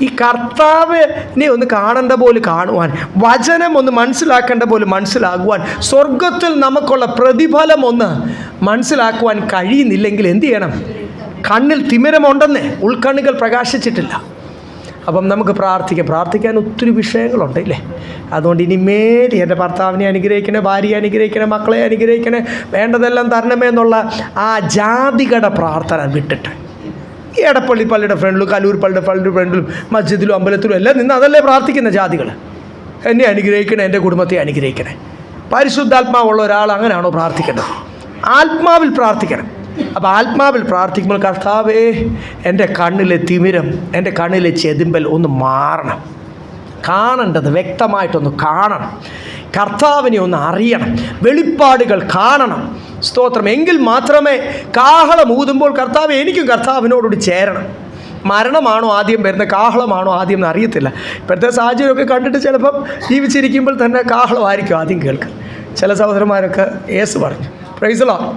ഈ കർത്താവിനെ ഒന്ന് കാണേണ്ട പോലെ കാണുവാൻ, വചനം ഒന്ന് മനസ്സിലാക്കേണ്ട പോലെ മനസ്സിലാകുവാൻ, സ്വർഗത്തിൽ നമുക്കുള്ള പ്രതിഫലം ഒന്ന് മനസ്സിലാക്കുവാൻ കഴിയുന്നില്ലെങ്കിൽ എന്ത് ചെയ്യണം? കണ്ണിൽ തിമിരമുണ്ടെന്ന്, ഉൾക്കണ്ണുകൾ പ്രകാശിച്ചിട്ടില്ല. അപ്പം നമുക്ക് പ്രാർത്ഥിക്കാൻ ഒത്തിരി വിഷയങ്ങളുണ്ട് ഇല്ലേ? അതുകൊണ്ട് ഇനിമേൽ എൻ്റെ ഭർത്താവിനെ അനുഗ്രഹിക്കണേ, ഭാര്യയെ അനുഗ്രഹിക്കണേ, മക്കളെ അനുഗ്രഹിക്കണേ, വേണ്ടതെല്ലാം തരണമേ എന്നുള്ള ആ ജാതികളുടെ പ്രാർത്ഥന വിട്ടിട്ട് ഈ എടപ്പള്ളി പള്ളിയുടെ ഫ്രണ്ടിലും കലൂർ പള്ളിയുടെ ഫ്രണ്ടിലും മസ്ജിദിലും അമ്പലത്തിലും എല്ലാം നിന്ന് അതല്ലേ പ്രാർത്ഥിക്കുന്ന ജാതികൾ. എന്നെ അനുഗ്രഹിക്കണേ, എൻ്റെ കുടുംബത്തെ അനുഗ്രഹിക്കണേ. പരിശുദ്ധാത്മാവുള്ള ഒരാൾ അങ്ങനെയാണോ പ്രാർത്ഥിക്കേണ്ടത്? ആത്മാവിൽ പ്രാർത്ഥിക്കണം. അപ്പോൾ ആത്മാവിൽ പ്രാർത്ഥിക്കുമ്പോൾ കർത്താവേ, എൻ്റെ കണ്ണിലെ തിമിരം, എൻ്റെ കണ്ണിലെ ചെതുമ്പൽ ഒന്ന് മാറണം, കാണേണ്ടത് വ്യക്തമായിട്ടൊന്ന് കാണണം, കർത്താവിനെ ഒന്ന് അറിയണം, വെളിപ്പാടുകൾ കാണണം. സ്തോത്രം. എങ്കിൽ മാത്രമേ കാഹളം ഊതുമ്പോൾ കർത്താവ് എനിക്കും കർത്താവിനോടുകൂടി ചേരണം. മരണമാണോ ആദ്യം വരുന്നത്, കാഹളമാണോ ആദ്യം എന്ന് അറിയത്തില്ല. ഇപ്പോഴത്തെ സാഹചര്യമൊക്കെ കണ്ടിട്ട് ചിലപ്പം ജീവിച്ചിരിക്കുമ്പോൾ തന്നെ കാഹളമായിരിക്കും ആദ്യം കേൾക്കുക. ചില സഹോദരന്മാരൊക്കെ യേശു പറഞ്ഞു, പ്രൈസ് ദി ലോർഡ്,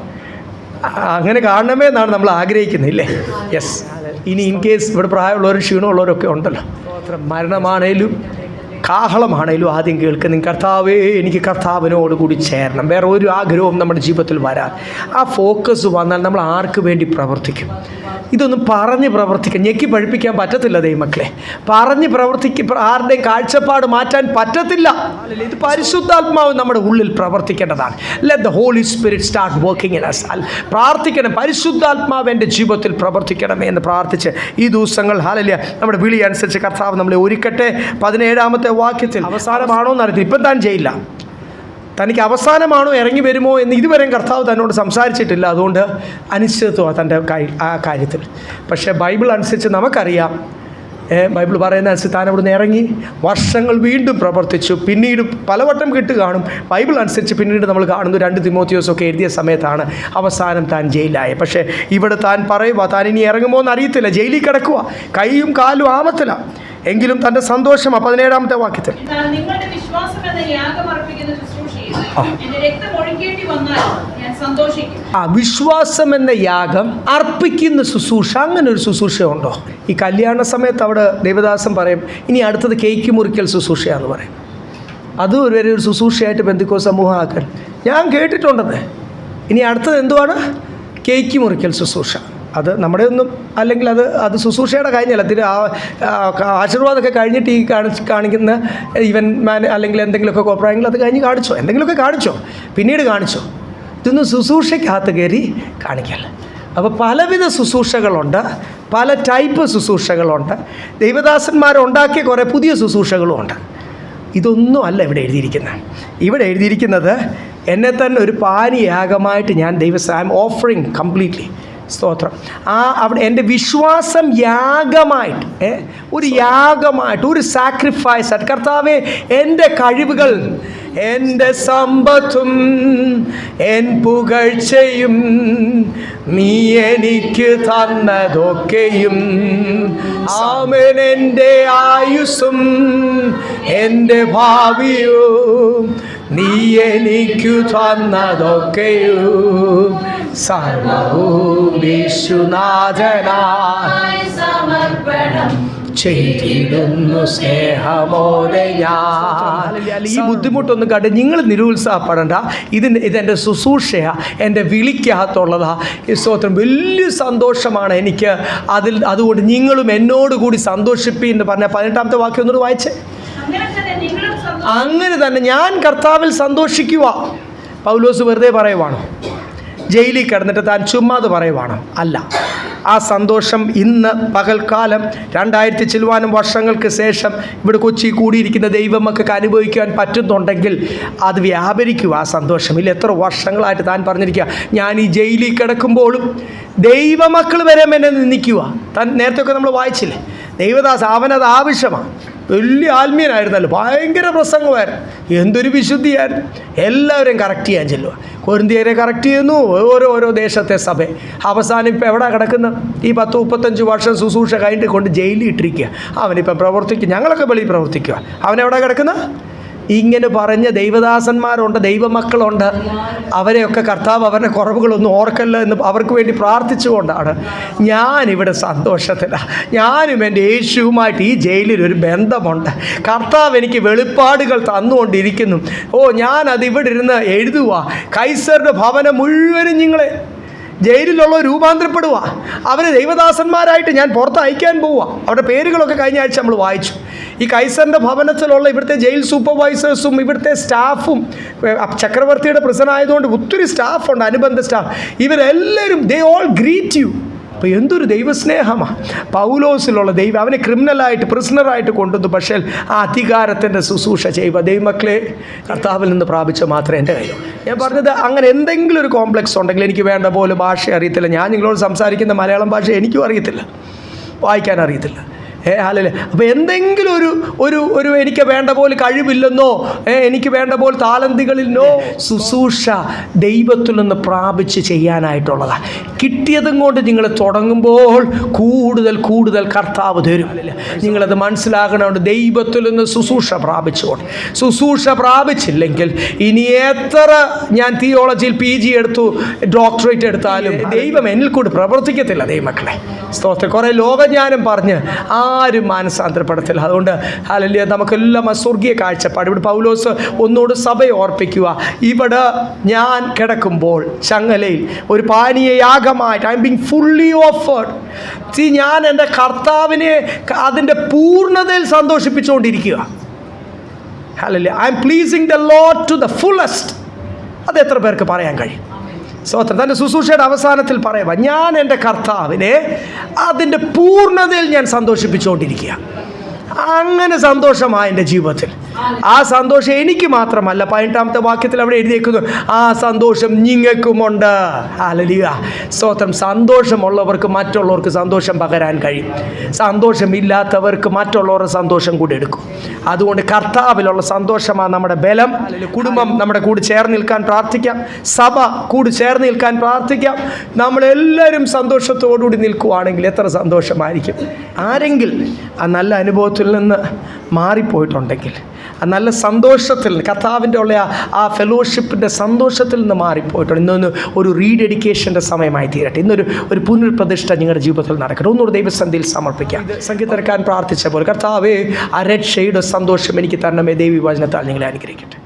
അങ്ങനെ കാണണമേ എന്നാണ് നമ്മൾ ആഗ്രഹിക്കുന്നില്ലേ? യെസ്. ഇനി ഇൻ കേസ് ഇവിടെ പ്രായമുള്ളവരും ക്ഷീണമുള്ളവരൊക്കെ ഉണ്ടല്ലോ, മരണമാണേലും കാഹളമാണേലും ആദ്യം കേൾക്കുന്ന കർത്താവേ, എനിക്ക് കർത്താവിനോട് കൂടി ചേരണം. വേറെ ഒരു ആഗ്രഹവും നമ്മുടെ ജീവിതത്തിൽ വരാൻ ആ ഫോക്കസ് വന്നാൽ നമ്മൾ ആർക്ക് വേണ്ടി പ്രവർത്തിക്കും? ഇതൊന്നും പറഞ്ഞ് പ്രവർത്തിക്കാൻ, ഞെക്കി പഴിപ്പിക്കാൻ പറ്റത്തില്ല ദൈവമക്കളെ. പറഞ്ഞ് ആരുടെയും കാഴ്ചപ്പാട് മാറ്റാൻ പറ്റത്തില്ല. ഇത് പരിശുദ്ധാത്മാവ് നമ്മുടെ ഉള്ളിൽ പ്രവർത്തിക്കേണ്ടതാണ്. Let the Holy Spirit start working in us. പ്രാർത്ഥിക്കണം, പരിശുദ്ധാത്മാവ് എൻ്റെ ജീവിതത്തിൽ പ്രവർത്തിക്കണമേ എന്ന് പ്രാർത്ഥിച്ച് ഈ ദിവസങ്ങൾ ഹല്ലേലൂയ നമ്മുടെ വിളി അനുസരിച്ച് കർത്താവ് നമ്മളെ ഒരുക്കട്ടെ. 17-ാമത്തെ വാക്യത്തിൽ അവസാനമാണോ എന്നറിയത്തില്ല, ഇപ്പം താൻ ചെയ്യില്ല, തനിക്ക് അവസാനമാണോ ഇറങ്ങി വരുമോ എന്ന് ഇതുവരെയും കർത്താവ് തന്നോട് സംസാരിച്ചിട്ടില്ല. അതുകൊണ്ട് അനിശ്ചിതത്വമാണ് തൻ്റെ ആ കാര്യത്തിൽ. പക്ഷേ ബൈബിൾ അനുസരിച്ച് നമുക്കറിയാം, ബൈബിൾ പറയുന്ന അനുസരിച്ച് താൻ അവിടുന്ന് ഇറങ്ങി വർഷങ്ങൾ വീണ്ടും പ്രവർത്തിച്ചു. പിന്നീട് പലവട്ടം കാണും. ബൈബിൾ അനുസരിച്ച് പിന്നീട് നമ്മൾ കാണുന്നു 2 തിമോത്തിയോസൊക്കെ എഴുതിയ സമയത്താണ് അവസാനം താൻ ജയിലായി. പക്ഷേ ഇവിടെ താൻ പറയുക താൻ ഇനി ഇറങ്ങുമോ എന്ന് അറിയത്തില്ല, ജയിലിൽ കിടക്കുക, കൈയും കാലും ആമത്തില്ല. എങ്കിലും തൻ്റെ സന്തോഷം 17-ാമത്തെ വാക്യത്തിൽ നിങ്ങളുടെ വിശ്വാസം എന്ന യാഗം അർപ്പിക്കുന്ന ശുശ്രൂഷയിൽ എന്റെ രക്തം ഒഴുക്കേണ്ടി വന്നാൽ ഞാൻ സന്തോഷിക്കും. വിശ്വാസം എന്ന യാഗം അർപ്പിക്കുന്ന ശുശ്രൂഷ, അങ്ങനെ ഒരു ശുശ്രൂഷ ഉണ്ടോ? ഈ കല്യാണ സമയത്ത് അവിടെ ദേവദാസൻ പറയും ഇനി അടുത്തത് കേക്ക് മുറിക്കൽ ശുശ്രൂഷയാണെന്ന് പറയും. അതും ഒരു ശുശ്രൂഷയായിട്ട് പെന്തിക്കോസ് സമൂഹം ആക്കാൻ ഞാൻ കേട്ടിട്ടുണ്ടെന്ന്. ഇനി അടുത്തത് എന്തുവാണ്? കേക്ക് മുറിക്കൽ ശുശ്രൂഷ. അത് നമ്മുടെ ഒന്നും അല്ലെങ്കിൽ അത് ശുശ്രൂഷയുടെ കഴിഞ്ഞല്ല, ആശീർവാദമൊക്കെ കഴിഞ്ഞിട്ട് ഈ കാണിക്കുന്ന ഈവൻ അല്ലെങ്കിൽ എന്തെങ്കിലുമൊക്കെ കോപ്രായങ്ങൾ അത് കഴിഞ്ഞ് കാണിച്ചോ, എന്തെങ്കിലുമൊക്കെ കാണിച്ചോ, പിന്നീട് കാണിച്ചോ. ഇതൊന്നും ശുശ്രൂഷയ്ക്കകത്ത് കയറി കാണിക്കല്ല. അപ്പോൾ പലവിധ ശുശ്രൂഷകളുണ്ട്, പല ടൈപ്പ് ശുശ്രൂഷകളുണ്ട്. ദൈവദാസന്മാരുണ്ടാക്കിയ കുറേ പുതിയ ശുശ്രൂഷകളുമുണ്ട്. ഇതൊന്നും അല്ല ഇവിടെ എഴുതിയിരിക്കുന്നത്. ഇവിടെ എഴുതിയിരിക്കുന്നത് എന്നെ തന്നെ ഒരു പാനീയാഗമായിട്ട് ഞാൻ ഐ എം ഓഫറിങ് കംപ്ലീറ്റ്ലി. സ്തോത്രം. അവിടെ എൻ്റെ വിശ്വാസം യാഗമായിട്ട്, ഒരു യാഗമായിട്ട്, ഒരു സാക്രിഫൈസായിട്ട് കർത്താവേ, എൻ്റെ കഴിവുകൾ, എൻ്റെ സമ്പത്തും എൻ പുകഴ്ചയും നീ എനിക്ക് തന്നതൊക്കെയും, ആമേൻ, എൻ്റെ ആയുസ്സും എൻ്റെ ഭാവിയും നീ എനിക്കു തന്നതൊക്കെയും സർവവും യേശുനാഥനായി സമർപ്പണം ചെയ്തിടുന്നു സ്നേഹമോടെ ഞാൻ. ഈ ബുദ്ധിമുട്ടൊന്നും കണ്ട് നിങ്ങൾ നിരുത്സാഹപ്പെടേണ്ട. ഇതെൻ്റെ ശുശ്രൂഷയാ, എൻ്റെ വിളിക്കകത്തുള്ളതാ. ഈ സ്തോത്രം, വലിയ സന്തോഷമാണ് എനിക്ക് അതിൽ. അതുകൊണ്ട് നിങ്ങളും എന്നോടുകൂടി സന്തോഷിപ്പി എന്ന് പറഞ്ഞ 18-ാമത്തെ വാക്യം ഒന്നുകൂടി വായിച്ചേ. അങ്ങനെ തന്നെ ഞാൻ കർത്താവിൽ സന്തോഷിക്കുക. പൗലോസ് വെറുതെ പറയുവാണോ? ജയിലിൽ കിടന്നിട്ട് താൻ ചുമ്മാതെ പറയുവാണോ? അല്ല. ആ സന്തോഷം ഇന്ന് പകൽക്കാലം 2000 ചില്ലുവാനും വർഷങ്ങൾക്ക് ശേഷം ഇവിടെ കൊച്ചി കൂടിയിരിക്കുന്ന ദൈവമക്കൾക്ക് അനുഭവിക്കാൻ പറ്റുന്നുണ്ടെങ്കിൽ അത് വ്യാപരിക്കുക. ആ സന്തോഷം ഇല്ല. എത്ര വർഷങ്ങളായിട്ട് താൻ പറഞ്ഞിരിക്കുക, ഞാൻ ഈ ജയിലിൽ കിടക്കുമ്പോഴും ദൈവമക്കൾ വരെ എന്നെ നിന്ദിക്കുക. താൻ നേരത്തെയൊക്കെ നമ്മൾ വായിച്ചില്ലേ, ദേവദാസ് അവനത് ആവശ്യമാണ്. വലിയ ആത്മീയനായിരുന്നല്ലോ, ഭയങ്കര പ്രസംഗമായിരുന്നു, എന്തൊരു വിശുദ്ധിയായിരുന്നു. എല്ലാവരെയും കറക്റ്റ് ചെയ്യാൻ ചെല്ലുക. കൊരിന്ത്യരെ കറക്റ്റ് ചെയ്യുന്നു, ഓരോ ദേശത്തെ സഭ. അവസാനം ഇപ്പം എവിടെ കിടക്കുന്ന ഈ 10-35 വർഷം ശുശ്രൂഷ കഴിഞ്ഞിട്ട് കൊണ്ട് ജയിലിൽ ഇട്ടിരിക്കുക. അവനിപ്പം പ്രവർത്തിക്കുക, ഞങ്ങളൊക്കെ വെളിയിൽ പ്രവർത്തിക്കുക. അവനെവിടെ കിടക്കുന്ന? ഇങ്ങനെ പറഞ്ഞ ദൈവദാസന്മാരുണ്ട്, ദൈവമക്കളുണ്ട്. അവരെയൊക്കെ കർത്താവ് അവരുടെ കുറവുകളൊന്നും ഓർക്കല്ല എന്ന് അവർക്ക് വേണ്ടി പ്രാർത്ഥിച്ചുകൊണ്ടാണ് ഞാനിവിടെ സന്തോഷത്തിലാണ്. ഞാനും എൻ്റെ യേശുവുമായിട്ട് ഈ ജയിലിൽ ഒരു ബന്ധമുണ്ട്. കർത്താവ് എനിക്ക് വെളിപ്പാടുകൾ തന്നുകൊണ്ടിരിക്കുന്നു. ഞാനത് ഇവിടെ ഇരുന്ന് എഴുതുക. കൈസറുടെ ഭവനം മുഴുവനും നിങ്ങളെ ജയിലിലുള്ള രൂപാന്തരപ്പെടുക. അവരെ ദൈവദാസന്മാരായിട്ട് ഞാൻ പുറത്ത് അയക്കാൻ പോവുക. അവരുടെ പേരുകളൊക്കെ കഴിഞ്ഞ ആഴ്ച നമ്മൾ വായിച്ചു. ഈ കൈസറിൻ്റെ ഭവനത്തിലുള്ള ഇവിടുത്തെ ജയിൽ സൂപ്പർവൈസേഴ്സും ഇവിടുത്തെ സ്റ്റാഫും, ചക്രവർത്തിയുടെ പ്രിസൺ ആയതുകൊണ്ട് ഒത്തിരി സ്റ്റാഫുണ്ട്, അനുബന്ധ സ്റ്റാഫ്. ഇവരെല്ലാവരും ദേ ഓൾ ഗ്രീറ്റ് യു. അപ്പോൾ എന്തൊരു ദൈവസ്നേഹമാണ് പൗലോസിലുള്ള ദൈവം. അവനെ ക്രിമിനലായിട്ട് പ്രിസണറായിട്ട് കൊണ്ടുവന്നു, പക്ഷേ ആ അധികാരത്തിൻ്റെ ശുശ്രൂഷ ചെയ്യുക. ദൈവമക്കളെ കർത്താവിൽ നിന്ന് പ്രാപിച്ച മാത്രമേ എൻ്റെ കാര്യം. ഞാൻ പറഞ്ഞത് അങ്ങനെ എന്തെങ്കിലും ഒരു കോംപ്ലക്സ് ഉണ്ടെങ്കിൽ, എനിക്ക് വേണ്ട പോലെ ഭാഷ അറിയത്തില്ല, ഞാൻ നിങ്ങളോട് സംസാരിക്കുന്ന മലയാളം ഭാഷ എനിക്കും അറിയത്തില്ല, വായിക്കാൻ അറിയത്തില്ല, അല്ലല്ലേ. അപ്പോൾ എന്തെങ്കിലും ഒരു എനിക്ക് വേണ്ട പോലെ കഴിവില്ലെന്നോ എനിക്ക് വേണ്ട പോലെ താലന്തികളിലെന്നോ ശുശ്രൂഷ ദൈവത്തിൽ നിന്ന് പ്രാപിച്ച് ചെയ്യാനായിട്ടുള്ളതാണ്. കിട്ടിയതും കൊണ്ട് നിങ്ങൾ തുടങ്ങുമ്പോൾ കൂടുതൽ കൂടുതൽ കർത്താവ് തരും. നിങ്ങളത് മനസ്സിലാക്കണമുണ്ട്. ദൈവത്തിൽ നിന്ന് ശുശ്രൂഷ പ്രാപിച്ചുകൊണ്ട്, ശുശ്രൂഷ പ്രാപിച്ചില്ലെങ്കിൽ ഇനി എത്ര ഞാൻ തിയോളജിയിൽ PG എടുത്തു, ഡോക്ടറേറ്റ് എടുത്താലും ദൈവം എന്നിൽ കൂടി പ്രവർത്തിക്കത്തില്ല. ദൈവമക്കളെ സ്തോത്രം. കുറേ ലോകജ്ഞാനം പറഞ്ഞ് ആരും മാനസാന്തരപ്പെടത്തില്ല. അതുകൊണ്ട് ഹല്ലേലൂയ, നമുക്കെല്ലാം സ്വർഗീയ കാഴ്ചപ്പാട്. ഇവിടെ പൗലോസ് ഒന്നുകൂട് സഭയെ ഓർപ്പിക്കുക. ഇവിടെ ഞാൻ കിടക്കുമ്പോൾ ചങ്ങലയിൽ ഒരു പാനീയയാഗമായിട്ട് I'm being fully offered. ഞാൻ എൻ്റെ കർത്താവിനെ അതിൻ്റെ പൂർണ്ണതയിൽ സന്തോഷിപ്പിച്ചുകൊണ്ടിരിക്കുക. Hallelujah, I'm pleasing the Lord to the fullest. അത് എത്ര പേർക്ക് പറയാൻ കഴിയും? സ്തോത്രം. തൻ്റെ ശുശ്രൂഷയുടെ അവസാനത്തിൽ പറയുക, ഞാൻ എൻ്റെ കർത്താവിനെ അതിൻ്റെ പൂർണ്ണതയിൽ ഞാൻ സന്തോഷിപ്പിച്ചുകൊണ്ടിരിക്കുക. അങ്ങനെ സന്തോഷമാണ് എൻ്റെ ജീവിതത്തിൽ. ആ സന്തോഷം എനിക്ക് മാത്രമല്ല, 18ാമത്തെ വാക്യത്തിൽ അവിടെ എഴുതിയേക്കുന്നു, ആ സന്തോഷം നിങ്ങൾക്കുമുണ്ട്. ഹല്ലേലൂയ, സ്തോത്രം. സന്തോഷമുള്ളവർക്ക് മറ്റുള്ളവർക്ക് സന്തോഷം പകരാൻ കഴിയും. സന്തോഷമില്ലാത്തവർക്ക് മറ്റുള്ളവരുടെ സന്തോഷം കൂടി എടുക്കും. അതുകൊണ്ട് കർത്താവിലുള്ള സന്തോഷമാണ് നമ്മുടെ ബലം. കുടുംബം നമ്മുടെ കൂടെ ചേർന്ന് നിൽക്കാൻ പ്രാർത്ഥിക്കാം, സഭ കൂടി ചേർന്ന് നിൽക്കാൻ പ്രാർത്ഥിക്കാം. നമ്മളെല്ലാവരും സന്തോഷത്തോടുകൂടി നിൽക്കുകയാണെങ്കിൽ എത്ര സന്തോഷമായിരിക്കും. ആരെങ്കിലും ആ നല്ല അനുഭവത്തിൽ നിന്ന് മാറിപ്പോയിട്ടുണ്ടെങ്കിൽ, ആ നല്ല സന്തോഷത്തിൽ കർത്താവിൻ്റെ ഉള്ള ആ ഫെലോഷിപ്പിൻ്റെ സന്തോഷത്തിൽ നിന്ന് മാറിപ്പോയിട്ടുണ്ട്, ഇന്നൊന്ന് ഒരു റീഡെഡിക്കേഷൻ്റെ സമയമായി തീരട്ടെ. ഒരു പുനർപ്രതിഷ്ഠ നിങ്ങളുടെ ജീവിതത്തിൽ നടക്കട്ടെ. ഒന്നുകൂടി ദൈവസന്നിധിയിൽ സമർപ്പിക്കാം. സംഗീതക്കാൻ പ്രാർത്ഥിച്ച പോലെ, കർത്താവേ, ആ രക്ഷയുടെ സന്തോഷം എനിക്ക് തരണമേ. ദൈവവചനത്താൽ നിങ്ങളെ അനുഗ്രഹിക്കട്ടെ.